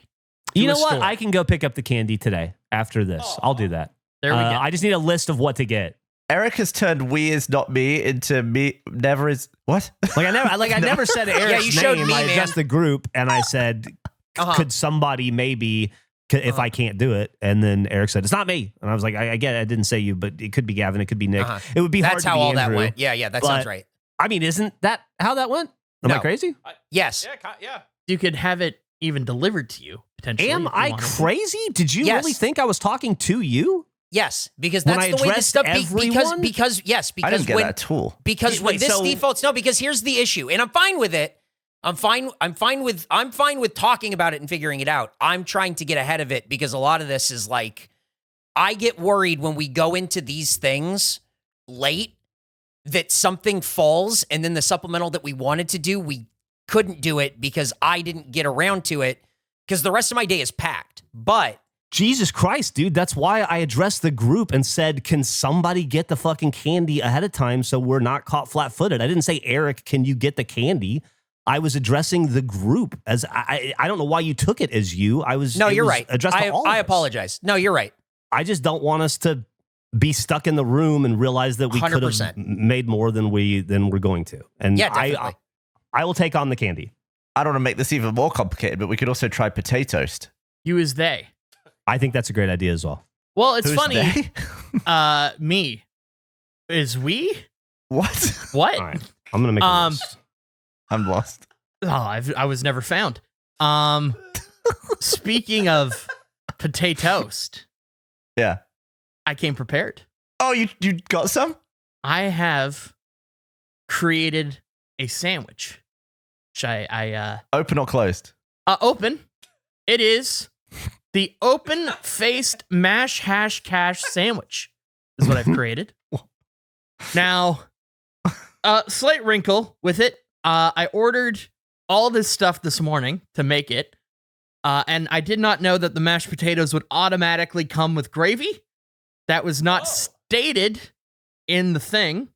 You know what? I can go pick up the candy today after this. I'll do that. There we go. I just need a list of what to get. Eric has turned "we is not me" into "me never is." What? I never said Eric's name. I addressed the group and I said, "Could somebody maybe if I can't do it?" And then Eric said, "It's not me." And I was like, "I get it. I didn't say you, but it could be Gavin. It could be Nick. It would be hard to be Andrew." That's how all that went. Yeah, that sounds right. I mean, isn't that how that went? Am I crazy? Yes. Yeah. You could have it even delivered to you potentially. Am I crazy? Did you really think I was talking to you? Yes, because that's the way this stuff. Because I didn't get that at all. Because when this defaults, because here's the issue, and I'm fine with it. I'm fine with talking about it and figuring it out. I'm trying to get ahead of it because a lot of this is like, I get worried when we go into these things late that something falls and then the supplemental that we wanted to do, we couldn't do it because I didn't get around to it because the rest of my day is packed. But Jesus Christ, dude. That's why I addressed the group and said, can somebody get the fucking candy ahead of time so we're not caught flat-footed? I didn't say, Eric, can you get the candy? I was addressing the group as I don't know why you took it as you. you're right. Addressed to all of I us. apologize. No, you're right. I just don't want us to be stuck in the room and realize that we could 100%. have made more than we're going to. And Yeah, definitely. I will take on the candy. I don't want to make this even more complicated, but we could also try potato toast. You is they. I think that's a great idea as well. Well, it's Who's funny. they? Me. Is we? What? What? All right. I'm going to make a list. I'm lost. Oh, I was never found. Speaking of potato toast, Yeah. I came prepared. Oh, you got some? I have created a sandwich. Which I Open or closed? open. It is the open-faced mash hash cash sandwich. Is what I've created. Now, slight wrinkle with it. I ordered all this stuff this morning to make it, and I did not know that the mashed potatoes would automatically come with gravy. That was not stated in the thing.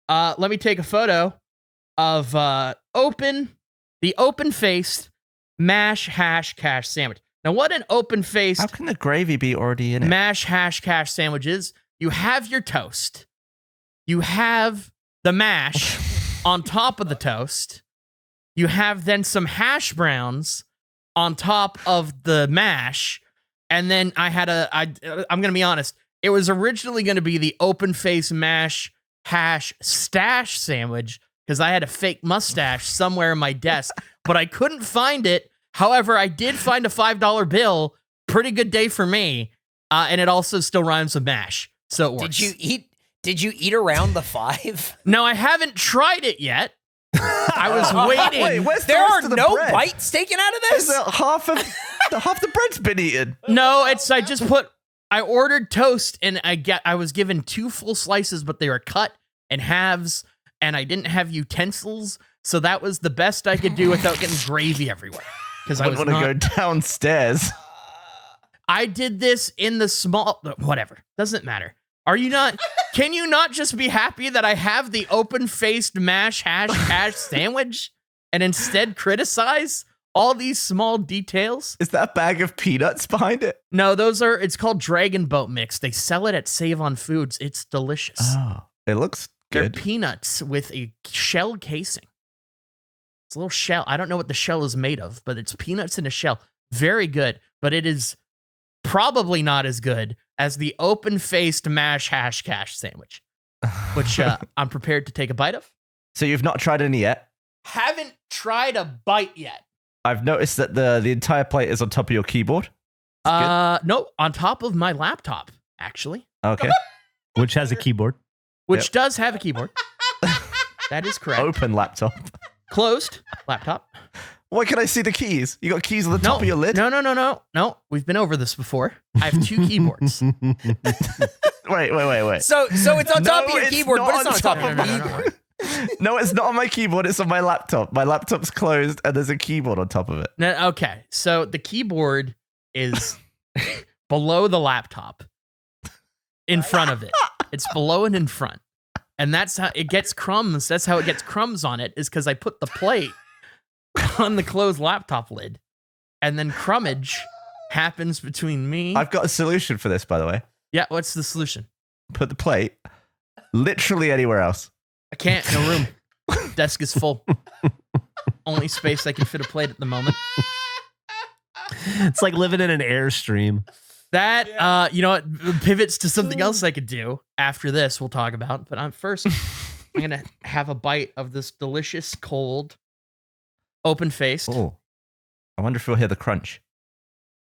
Let me take a photo of the open-faced mash hash cash sandwich. Now, what an open-faced How can the gravy be already in it? mash hash cash sandwich is? You have your toast. You have the mash on top of the toast. You have then some hash browns on top of the mash. And then I'm going to be honest. It was originally going to be the open face mash hash stash sandwich because I had a fake mustache somewhere in my desk, but I couldn't find it. However, I did find a $5 bill. Pretty good day for me. And it also still rhymes with mash. So it works. Did you eat around the 5? No, I haven't tried it yet. I was waiting. Wait, where's the There rest are of the no bread? bites taken out of Is this? half the bread's been eaten? No, I ordered toast and I was given 2 full slices, but they were cut in halves and I didn't have utensils. So that was the best I could do without getting gravy everywhere. Because I was want to go downstairs. I did this in the small, whatever. Doesn't matter. Can you not just be happy that I have the open-faced mash hash sandwich and instead criticize all these small details? Is that a bag of peanuts behind it? No, it's called Dragon Boat Mix. They sell it at Save on Foods. It's delicious. Oh, it looks They're good. peanuts with a shell casing. It's a little shell. I don't know what the shell is made of, but it's peanuts in a shell. Very good, but it is probably not as good as the open-faced mash hash cash sandwich, which I'm prepared to take a bite of. So you've not tried any yet? Haven't tried a bite yet. I've noticed that the entire plate is on top of your keyboard. No, on top of my laptop, actually, Okay. Which has a keyboard. which does have a keyboard. That is correct. Open laptop. Closed laptop. Why can I see the keys? You got keys on the top of your lid? No. We've been over this before. I have 2 keyboards. Wait. So it's on top of your it's keyboard, not but it's not on top on of top your of my keyboard. No, it's not on my keyboard. It's on my laptop. My laptop's closed and there's a keyboard on top of it. No, okay, so the keyboard is below the laptop, in front of it. It's below and in front, and that's how it gets crumbs. That's how it gets crumbs on it. Is because I put the plate on the closed laptop lid, and then crumbage happens between me. I've got a solution for this, by the way. Yeah, what's the solution? Put the plate literally anywhere else. I can't. No room. Desk is full. Only space I can fit a plate at the moment. It's like living in an Airstream. That, you know what, pivots to something else I could do after this we'll talk about. But first, I'm going to have a bite of this delicious, cold, open-faced. Oh, I wonder if you'll hear the crunch.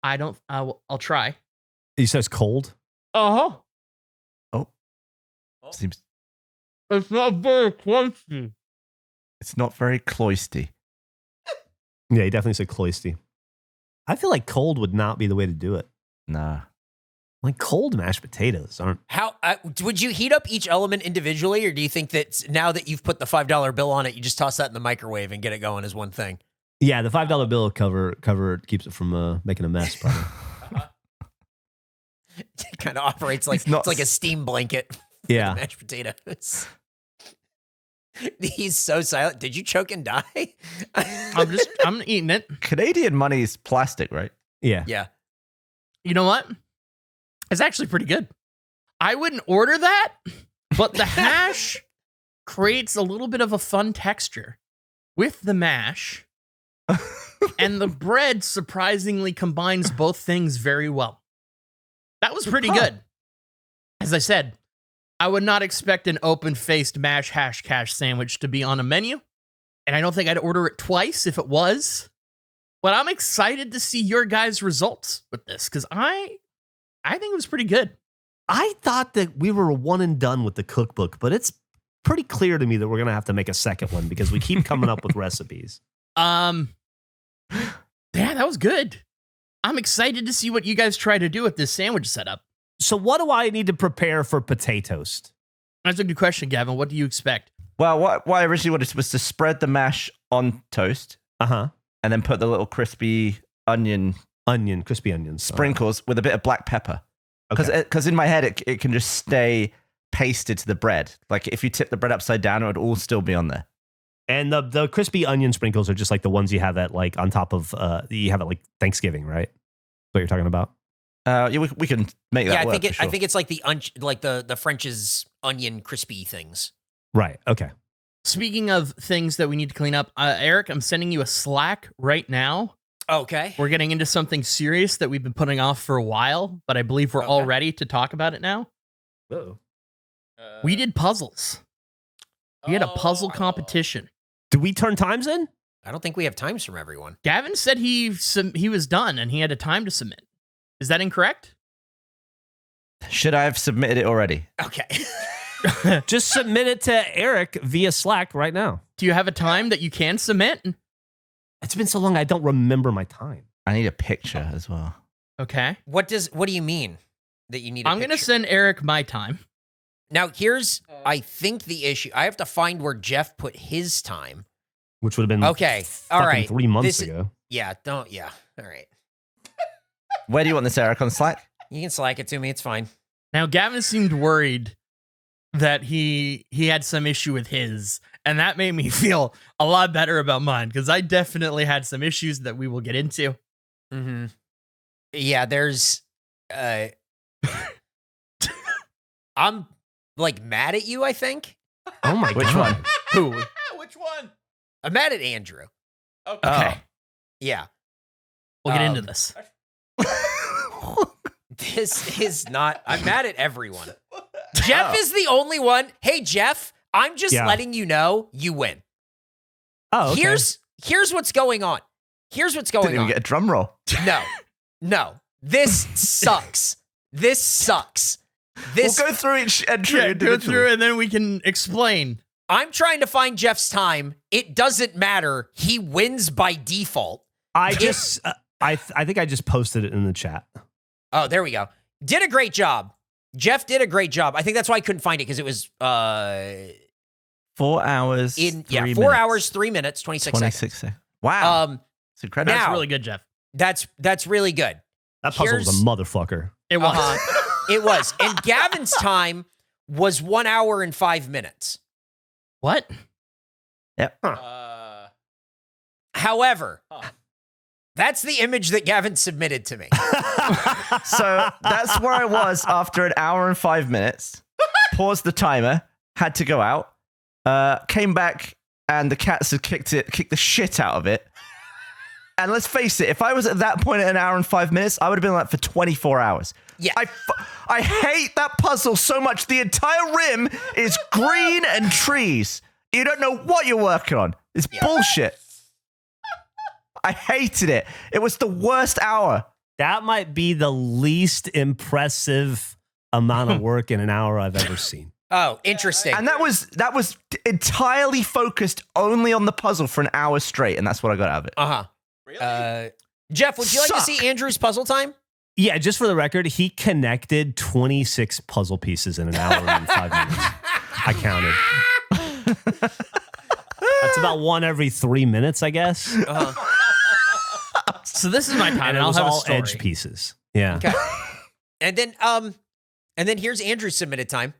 I'll try. He says cold. Uh-huh. Seems It's not very crunchy. it's not very cloisty. Yeah, he definitely said cloisty. I feel like cold would not be the way to do it. Nah. Like cold mashed potatoes aren't. How would you heat up each element individually, or do you think that now that you've put the $5 bill on it, you just toss that in the microwave and get it going as one thing? Yeah, the $5 bill cover keeps it from making a mess. Probably. It kind of operates like it's like a steam blanket. Yeah, mashed potatoes. He's so silent. Did you choke and die? I'm eating it. Canadian money is plastic, right? yeah. Yeah. You know what? It's actually pretty good. I wouldn't order that, but the hash creates a little bit of a fun texture with the mash. And the bread surprisingly combines both things very well. That was pretty good. As I said, I would not expect an open-faced mash hash cash sandwich to be on a menu, and I don't think I'd order it twice if it was. But I'm excited to see your guys' results with this, because I think it was pretty good. I thought that we were one and done with the cookbook, but it's pretty clear to me that we're gonna have to make a second one because we keep coming up with recipes. Yeah, that was good. I'm excited to see what you guys try to do with this sandwich setup. So what do I need to prepare for potato toast? That's a good question, Gavin. What do you expect? Well, what I originally wanted was to spread the mash on toast, Uh-huh. and then put the little crispy Crispy onions. sprinkles with a bit of black pepper. Because in my head, it can just stay pasted to the bread. Like if you tip the bread upside down, it would all still be on there. And the crispy onion sprinkles are just like the ones you have at like on top of you have at like Thanksgiving, right? What you're talking about? Yeah, we can make that work. I think it's like the French's onion crispy things. Right. Okay. Speaking of things that we need to clean up, Eric, I'm sending you a Slack right now. Okay. We're getting into something serious that we've been putting off for a while, but I believe we're all ready to talk about it now. Uh-oh. We did puzzles. We had a puzzle competition. Did we turn times in? I don't think we have times from everyone. Gavin said he was done and he had a time to submit. Is that incorrect? Should I have submitted it already? Okay. Just submit it to Eric via Slack right now. Do you have a time that you can submit? It's been so long I don't remember my time. I need a picture as well. Okay. What do you mean that you need a I'm going to picture? send Eric my time. Now, here's, I think, the issue. I have to find where Geoff put his time. Which would have been Okay. All right. 3 months ago. Yeah. All right. Where do you want this, Eric? On Slack? You can Slack it to me. It's fine. Now, Gavin seemed worried that he had some issue with his, and that made me feel a lot better about mine, because I definitely had some issues that we will get into. Mm-hmm. Yeah, there's... I'm, like, mad at you, I think. Oh my Which God. one? Who? Which one? I'm mad at Andrew. Okay. Yeah. We'll get into this. This is not... I'm mad at everyone. Geoff is the only one. Hey, Geoff, I'm just letting you know you win. Oh, okay. Here's what's going on. Here's what's going Didn't even on. get a drum roll. No. This sucks. This sucks. We'll go through each entry Yeah, go individually. through and then we can explain. I'm trying to find Geoff's time. It doesn't matter. He wins by default. I just I think I just posted it in the chat. Oh, there we go. Did a great job. Geoff did a great job. I think that's why I couldn't find it, because it was 4 hours. 4 hours, 3 minutes, 26 seconds. Wow. It's incredible. now- That's really good, Geoff. That's really good. That puzzle was a motherfucker. It was. It was. And Gavin's time was 1 hour and 5 minutes. What? Yep. However, that's the image that Gavin submitted to me. So that's where I was after an hour and 5 minutes. Paused the timer, had to go out, came back, and the cats had kicked the shit out of it. And let's face it, if I was at that point at an hour and 5 minutes, I would have been like for 24 hours. Yeah. I hate that puzzle so much. The entire rim is green and trees. You don't know what you're working on. It's bullshit. I hated it. It was the worst hour. That might be the least impressive amount of work in an hour I've ever seen. Oh, interesting. And that was entirely focused only on the puzzle for an hour straight, and that's what I got out of it. Uh-huh. Really? Geoff, would you like to Suck. see Andrew's puzzle time? Yeah, just for the record, he connected 26 puzzle pieces in an hour and 5 minutes. I counted. That's about one every 3 minutes, I guess. So this is my time, And it I'll was have a all story. edge pieces. Yeah. Okay. And then here's Andrew's submitted time.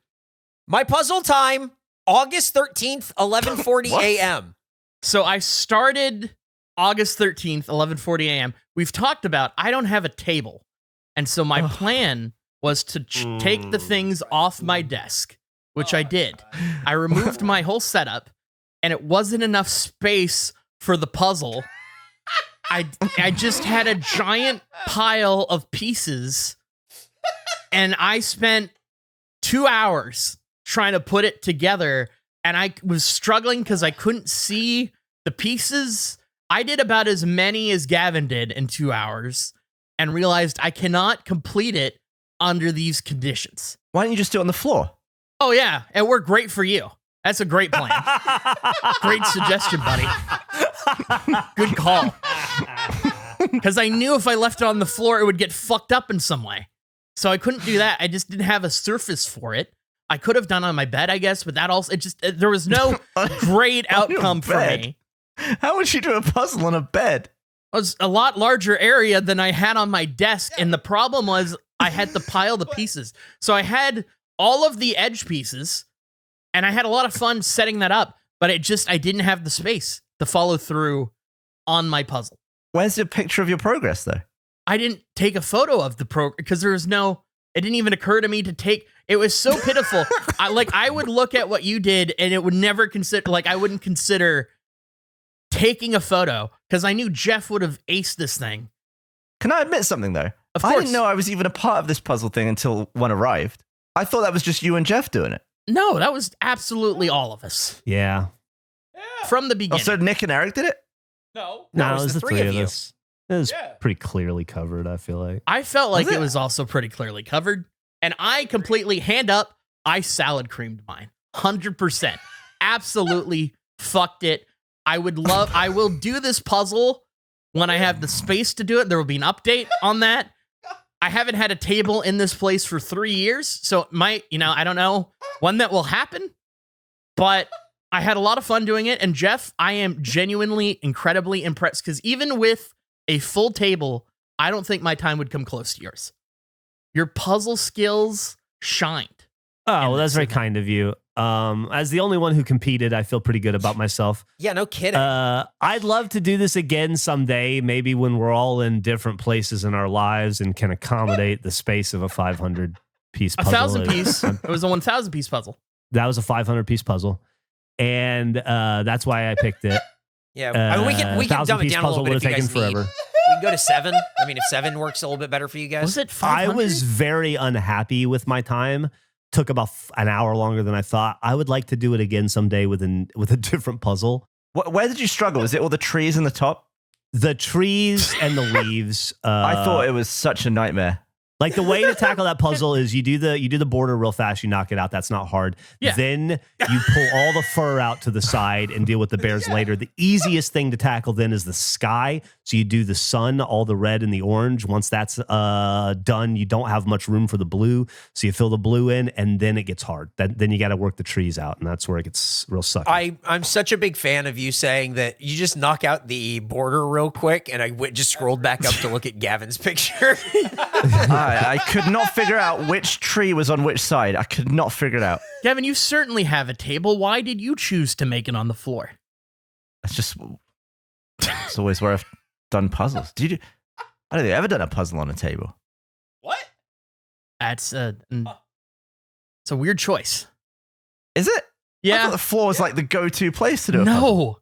My puzzle time, August 13th, 11:40 a.m. So I started August 13th, 11:40 a.m. We've talked about I don't have a table. And so my plan was to take the things off my desk, which I did. I removed my whole setup, and it wasn't enough space for the puzzle. I just had a giant pile of pieces, and I spent 2 hours trying to put it together, and I was struggling because I couldn't see the pieces. I did about as many as Gavin did in 2 hours and realized I cannot complete it under these conditions. Why don't you just do it on the floor? Oh, yeah. It worked great for you. That's a great plan. Great suggestion, buddy. Good call. Because I knew if I left it on the floor, it would get fucked up in some way. So I couldn't do that. I just didn't have a surface for it. I could have done it on my bed, I guess, but that also, there was no great outcome for me. How would you do a puzzle on a bed? It was a lot larger area than I had on my desk. And the problem was I had to pile the pieces. So I had all of the edge pieces, and I had a lot of fun setting that up, but I didn't have the space to follow through on my puzzle. Where's the picture of your progress, though? I didn't take a photo of the because there was it didn't even occur to me to take. It was so pitiful. I would look at what you did, and it would never consider, I wouldn't consider taking a photo because I knew Geoff would have aced this thing. Can I admit something, though? Of I course. didn't know I was even a part of this puzzle thing until one arrived. I thought that was just you and Geoff doing it. No, that was absolutely all of us Yeah. from the beginning. Also, Nick and Eric did it? No, No, it it was was the three of you. us. It was pretty clearly covered, I feel like. I felt like Was it it? was also pretty clearly covered. And I completely, hand up, I salad creamed mine. 100%. Absolutely fucked it. I will do this puzzle when I have the space to do it. There will be an update on that. I haven't had a table in this place for 3 years. So it might, I don't know when that will happen. But I had a lot of fun doing it. And Geoff, I am genuinely incredibly impressed because even with a full table, I don't think my time would come close to yours. Your puzzle skills shined. Oh, well, And that's very so- kind of you. As the only one who competed, I feel pretty good about myself. Yeah, no kidding. I'd love to do this again someday, maybe when we're all in different places in our lives and can accommodate the space of a 500-piece A puzzle. 1,000 piece. It was a 1,000 piece puzzle. That was a 500-piece puzzle. And that's why I picked it. yeah, I mean, we can dumb it 1,000-piece down a puzzle little bit would if have you taken guys need. forever. We can go to 7. I mean, if 7 works a little bit better for you guys. Was it I 500? was very unhappy with my time. Took about an hour longer than I thought. I would like to do it again someday with a different puzzle. Where did you struggle? Was it all the trees in the top? The trees and the leaves. I thought it was such a nightmare. Like the way to tackle that puzzle is you do the border real fast, you knock it out. That's not hard. Yeah. Then you pull all the fur out to the side and deal with the bears later. The easiest thing to tackle then is the sky. So you do the sun, all the red and the orange. Once that's done, you don't have much room for the blue. So you fill the blue in and then it gets hard. Then you got to work the trees out, and that's where it gets real sucky. I'm such a big fan of you saying that you just knock out the border real quick, and I just scrolled back up to look at Gavin's picture. I could not figure out which tree was on which side. I could not figure it out. Gavin, you certainly have a table. Why did you choose to make it on the floor? It's always where I've done puzzles. I don't think I've ever done a puzzle on a table. What? That's it's a weird choice. Is it? I Yeah. thought the floor was like the go-to place to do a puzzle. No.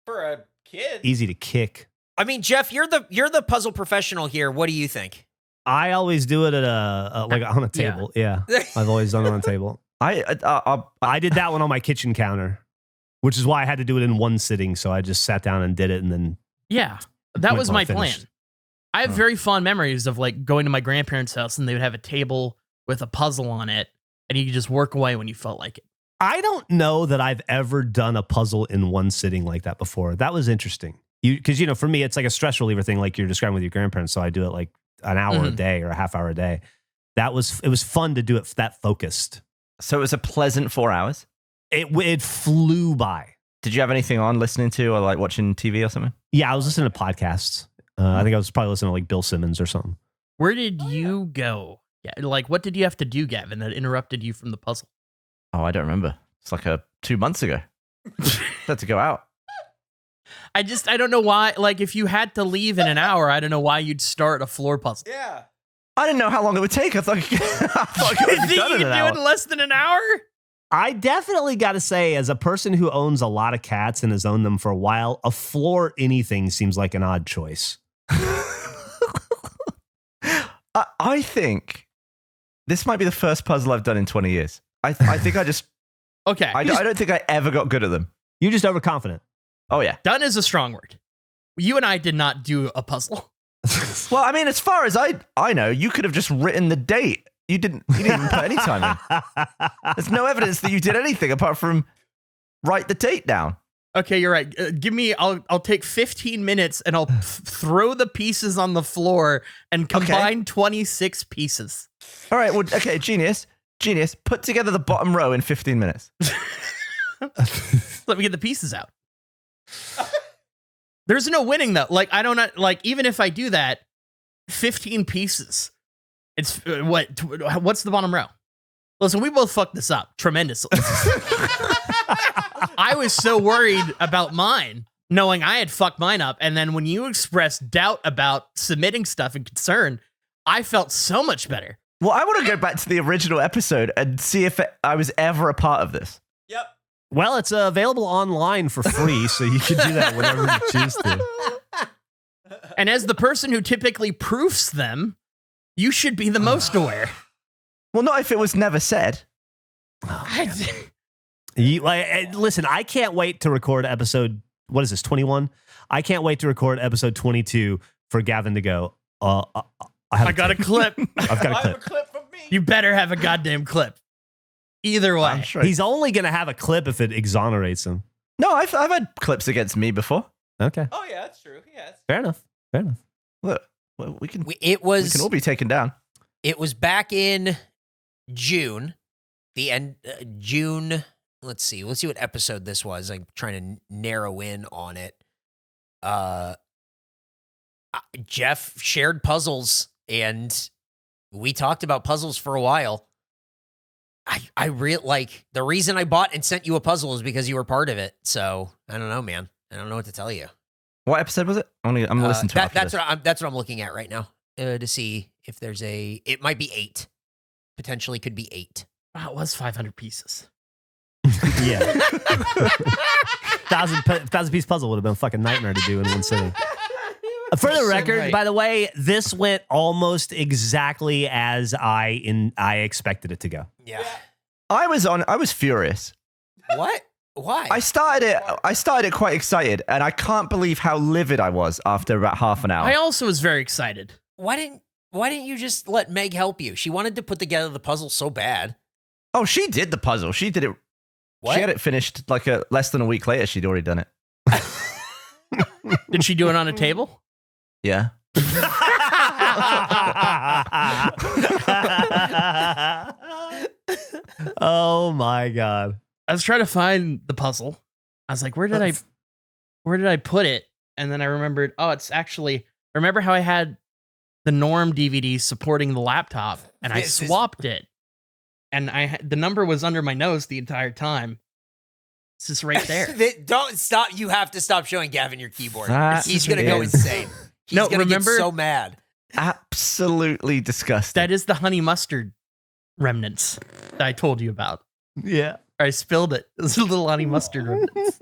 For a kid. Easy to kick. I mean, Geoff, you're the puzzle professional here. What do you think? I always do it at on a table. Yeah. I've always done it on a table. I did that one on my kitchen counter, which is why I had to do it in one sitting. So I just sat down and did it, and then Yeah. That went was till I my plan. finished. I have very fond memories of going to my grandparents' house and they would have a table with a puzzle on it and you could just work away when you felt like it. I don't know that I've ever done a puzzle in one sitting like that before. That was interesting. Because for me, it's like a stress reliever thing, like you're describing with your grandparents. So I do it like an hour a day or a half hour a day. It was fun to do it that focused. So it was a pleasant 4 hours. It flew by. Did you have anything on listening to or like watching TV or something? Yeah, I was listening to podcasts. I think I was probably listening to like Bill Simmons or something. Where did you go? Yeah, like what did you have to do, Gavin, that interrupted you from the puzzle? Oh, I don't remember. It's like 2 months ago. Had to go out. I don't know why. Like, if you had to leave in an hour, I don't know why you'd start a floor puzzle. Yeah. I didn't know how long it would take. I thought I could You think you could do it in less than an hour? I definitely got to say, as a person who owns a lot of cats and has owned them for a while, a floor anything seems like an odd choice. I think this might be the first puzzle I've done in 20 years. I think I just... Okay. I don't think I ever got good at them. You're just overconfident. Oh, yeah. Done is a strong word. You and I did not do a puzzle. Well, I mean, as far as I know, you could have just written the date. You didn't even put any time in. There's no evidence that you did anything apart from write the date down. Okay, you're right. I'll take 15 minutes and I'll throw the pieces on the floor and combine 26 pieces. All right. Well, okay. Genius. Put together the bottom row in 15 minutes. Let me get the pieces out. There's no winning though. Like, I don't know. Like, even if I do that, 15 pieces. It's what's the bottom row? Listen, we both fucked this up tremendously. I was so worried about mine, knowing I had fucked mine up. And then when you expressed doubt about submitting stuff and concern, I felt so much better. Well, I want to go back to the original episode and see if I was ever a part of this. Yep. Well, it's available online for free, so you can do that whenever you choose to. And as the person who typically proofs them, you should be the most aware. Well, not if it was never said. Listen, I can't wait to record episode, what is this, 21? I can't wait to record episode 22 for Gavin to go, I got a clip. I've got a clip. I have a clip from me. You better have a goddamn clip. Either way. I'm sure. He's only going to have a clip if it exonerates him. No, I've had clips against me before. Okay. Oh yeah, that's true. Yes. Fair enough. Look, we can all be taken down. It was back in June, the end June. Let's see what episode this was. I'm trying to narrow in on it. Geoff shared puzzles, and we talked about puzzles for a while. I really like the reason I bought and sent you a puzzle is because you were part of it. So I don't know, man. I don't know what to tell you. What episode was it? I'm gonna listen to it. That's what I'm looking at right now to see if there's it might be 8. Potentially could be 8. Wow, it was 500 pieces. Yeah. 1,000 piece puzzle would have been a fucking nightmare to do in one sitting. For the record, by the way, this went almost exactly as I expected it to go. Yeah. I was furious. What? Why? I started it quite excited, and I can't believe how livid I was after about half an hour. I also was very excited. Why didn't you just let Meg help you? She wanted to put together the puzzle so bad. Oh, she did the puzzle. She did it. What? She had it finished like less than a week later. She'd already done it. Did she do it on a table? Yeah. Oh my God. I was trying to find the puzzle. I was like, where did I put it? And then I remembered, remember how I had the Norm DVD supporting the laptop and I swapped it. And the number was under my nose the entire time. It's just right there. Don't stop. You have to stop showing Gavin your keyboard. He's going to go is- insane. He's No, going to get remember- so mad. Absolutely disgusting. That is the honey mustard remnants that I told you about. Yeah. I spilled it. It was a little honey mustard remnants.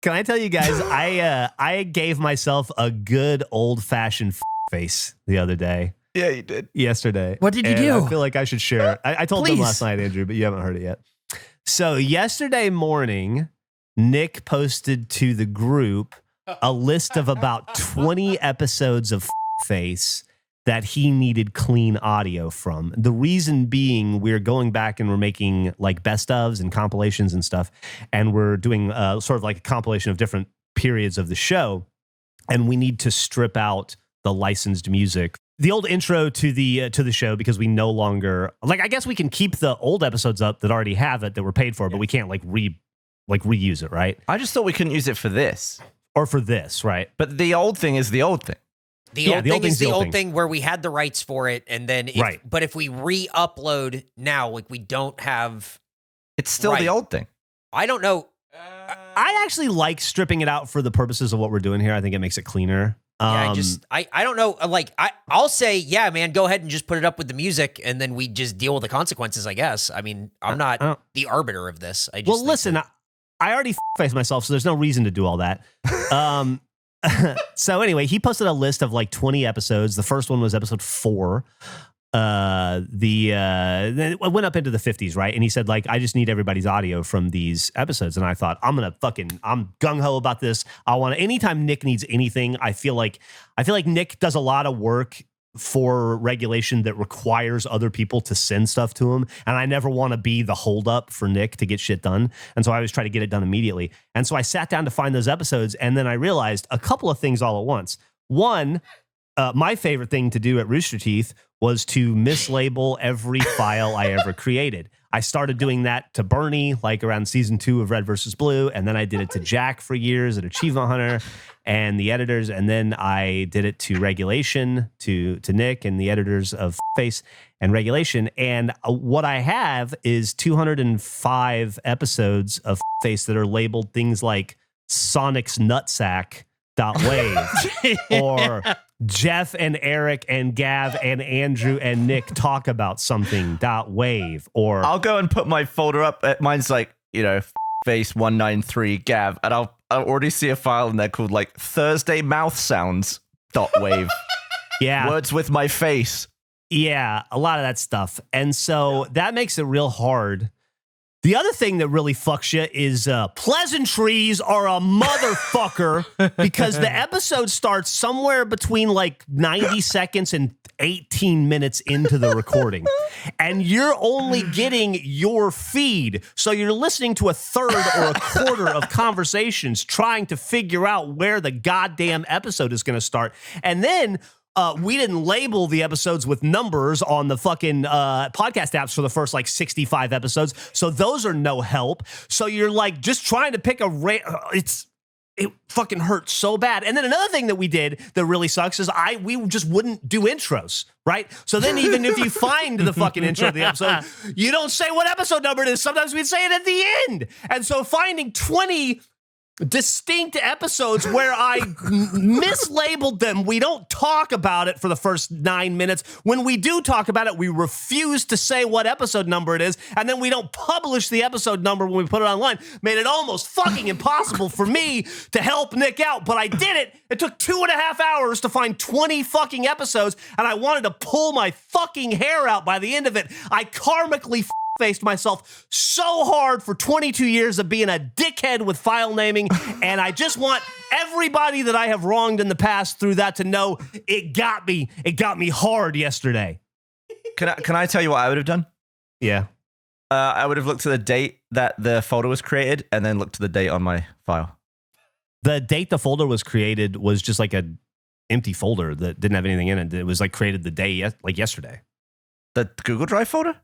Can I tell you guys, I gave myself a good old fashioned face the other day. Yeah, you did. Yesterday. What did you And do? I feel like I should share it. I told them Please. last night, Andrew, but you haven't heard it yet. So yesterday morning, Nick posted to the group a list of about 20 episodes of Face that he needed clean audio from. The reason being, we're going back and we're making like best ofs and compilations and stuff. And we're doing sort of like a compilation of different periods of the show. and we need to strip out the licensed music. The old intro to the show, because we no longer I guess we can keep the old episodes up that already have it that we're paid for, but we can't reuse it, right? I just thought we couldn't use it for this or for this, right? But the old thing is the old thing. The old thing is the old thing where we had the rights for it, and then but if we re-upload now, like we don't have, it's still the old thing. I don't know. I actually like stripping it out for the purposes of what we're doing here. I think it makes it cleaner. I don't know. Like I'll say, yeah, man, go ahead and just put it up with the music, and then we just deal with the consequences, I guess. I mean, I'm not the arbiter of this. I just listen, I already faced myself, so there's no reason to do all that. So anyway, he posted a list of like 20 episodes. The first one was episode 4. Then it went up into the 50s, right? And he said, like, I just need everybody's audio from these episodes. And I thought, I'm gung-ho about this. Anytime Nick needs anything, I feel like Nick does a lot of work for regulation that requires other people to send stuff to him. And I never want to be the holdup for Nick to get shit done. And so I always try to get it done immediately. And so I sat down to find those episodes. And then I realized a couple of things all at once. One, my favorite thing to do at Rooster Teeth was to mislabel every file I ever created. I started doing that to Bernie, like around season 2 of Red vs. Blue. And then I did it to Jack for years at Achievement Hunter and the editors. And then I did it to Regulation, to Nick and the editors of Face and Regulation. And what I have is 205 episodes of Face that are labeled things like Sonic's Nutsack.wave or Geoff and Eric and Gav and Andrew and Nick talk about something.wave, or I'll go and put my folder up. Mine's like, face 193 Gav, and I'll already see a file in there called like Thursday mouth sounds.wave. Yeah. Words with my face. Yeah, a lot of that stuff. And so that makes it real hard. The other thing that really fucks you is pleasantries are a motherfucker because the episode starts somewhere between like 90 seconds and 18 minutes into the recording. And you're only getting your feed. So you're listening to a third or a quarter of conversations trying to figure out where the goddamn episode is going to start. And then we didn't label the episodes with numbers on the fucking podcast apps for the first like 65 episodes. So those are no help. So you're like just trying to pick it fucking hurts so bad. And then another thing that we did that really sucks is we just wouldn't do intros, right? So then even if you find the fucking intro of the episode, you don't say what episode number it is. Sometimes we'd say it at the end. And so finding 20 distinct episodes where I mislabeled them. We don't talk about it for the first 9 minutes. When we do talk about it, we refuse to say what episode number it is, and then we don't publish the episode number when we put it online. Made it almost fucking impossible for me to help Nick out, but I did it. It took 2.5 hours to find 20 fucking episodes, and I wanted to pull my fucking hair out by the end of it. I karmically faced myself so hard for 22 years of being a dickhead with file naming, and I just want everybody that I have wronged in the past through that to know it got me hard yesterday. Can I tell you what I would have done? Yeah. I would have looked at the date that the folder was created and then looked at the date on my file. The date the folder was created was just like an empty folder that didn't have anything in it. It was like created the day, like yesterday. The Google Drive folder?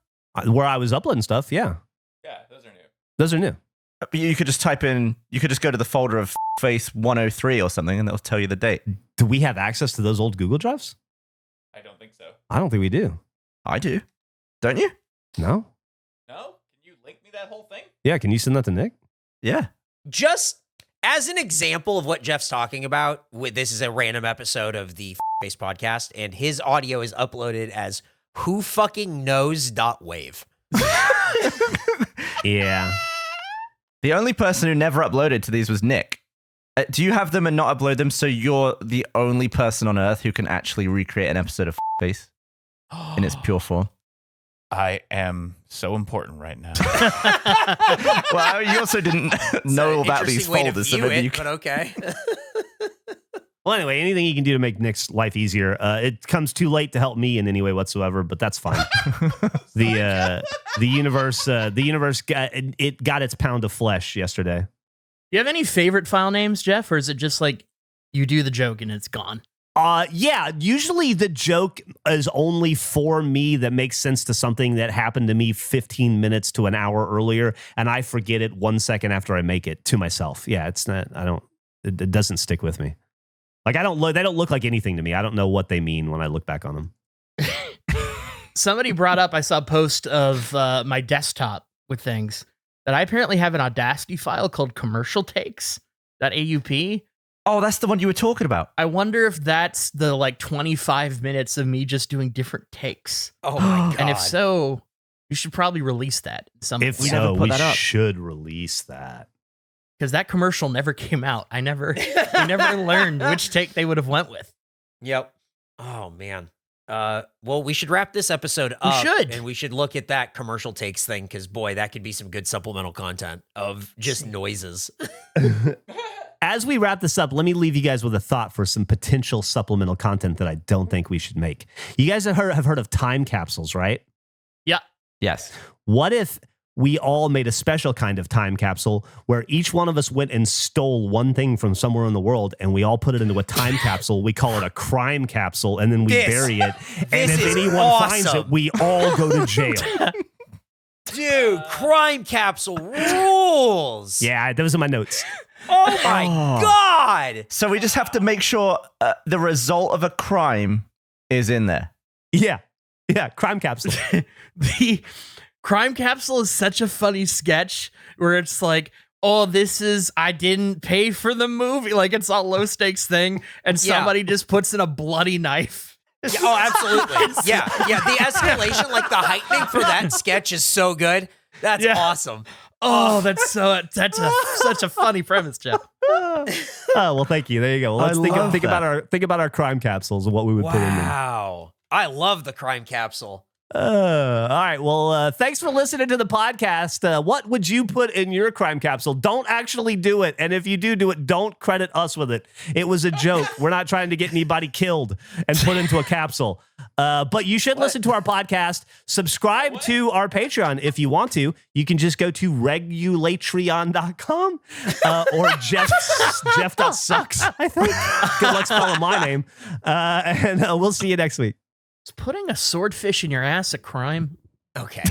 Where I was uploading stuff, yeah. Yeah, those are new. Those are new. But you could just you could just go to the folder of face 103 or something and it'll tell you the date. Do we have access to those old Google Drives? I don't think so. I don't think we do. I do. Don't you? No? No? Can you link me that whole thing? Yeah, can you send that to Nick? Yeah. Just as an example of what Geoff's talking about, this is a random episode of the Face podcast, and his audio is uploaded as who fucking knows.wave. Yeah. The only person who never uploaded to these was Nick. Do you have them and not upload them so you're the only person on earth who can actually recreate an episode of Face in its pure form? I am so important right now. Well, you also didn't know about these folders. So maybe but okay. Well, anyway, anything you can do to make Nick's life easier. It comes too late to help me in any way whatsoever, but that's fine. The universe got its pound of flesh yesterday. Do you have any favorite file names, Geoff, or is it just like you do the joke and it's gone. Yeah, usually the joke is only for me that makes sense to something that happened to me 15 minutes to an hour earlier, and I forget it 1 second after I make it to myself. Yeah, it's not, it doesn't stick with me. Like, they don't look like anything to me. I don't know what they mean when I look back on them. Somebody brought up, I saw a post of my desktop with things that I apparently have an Audacity file called commercial takes.aup. Oh, that's the one you were talking about. I wonder if that's the 25 minutes of me just doing different takes. Oh my God. And if so, you should probably release that. If so, we should release that. Because that commercial never came out. We never learned which take they would have went with. Yep. Oh man. Well, we should wrap this episode up. And we should look at that commercial takes thing, because boy, that could be some good supplemental content of just noises. As we wrap this up, let me leave you guys with a thought for some potential supplemental content that I don't think we should make. You guys have heard of time capsules, right? Yeah. Yes. What if we all made a special kind of time capsule where each one of us went and stole one thing from somewhere in the world, and we all put it into a time capsule? We call it a crime capsule, and then we bury it. And if anyone finds it, we all go to jail. Dude, crime capsule rules. Yeah, those are my notes. Oh my God. So we just have to make sure the result of a crime is in there. Yeah. Yeah, crime capsule. The crime capsule is such a funny sketch where it's like, oh, I didn't pay for the movie. Like, it's a low stakes thing. And somebody just puts in a bloody knife. Yeah, oh, absolutely. Yeah. The escalation, like the heightening for that sketch is so good. That's awesome. Oh, that's such a funny premise, Geoff. Oh, well, thank you. There you go. Well, let's think about our crime capsules and what we would put in there. Wow. I love the crime capsule. All right. Well, thanks for listening to the podcast. What would you put in your crime capsule? Don't actually do it. And if you do it, don't credit us with it. It was a joke. We're not trying to get anybody killed and put into a capsule. But you should listen to our podcast. Subscribe to our Patreon if you want to. You can just go to regulatreon.com or Geoff.sucks, I think. Good luck spelling my name. And we'll see you next week. Is putting a swordfish in your ass a crime? Okay.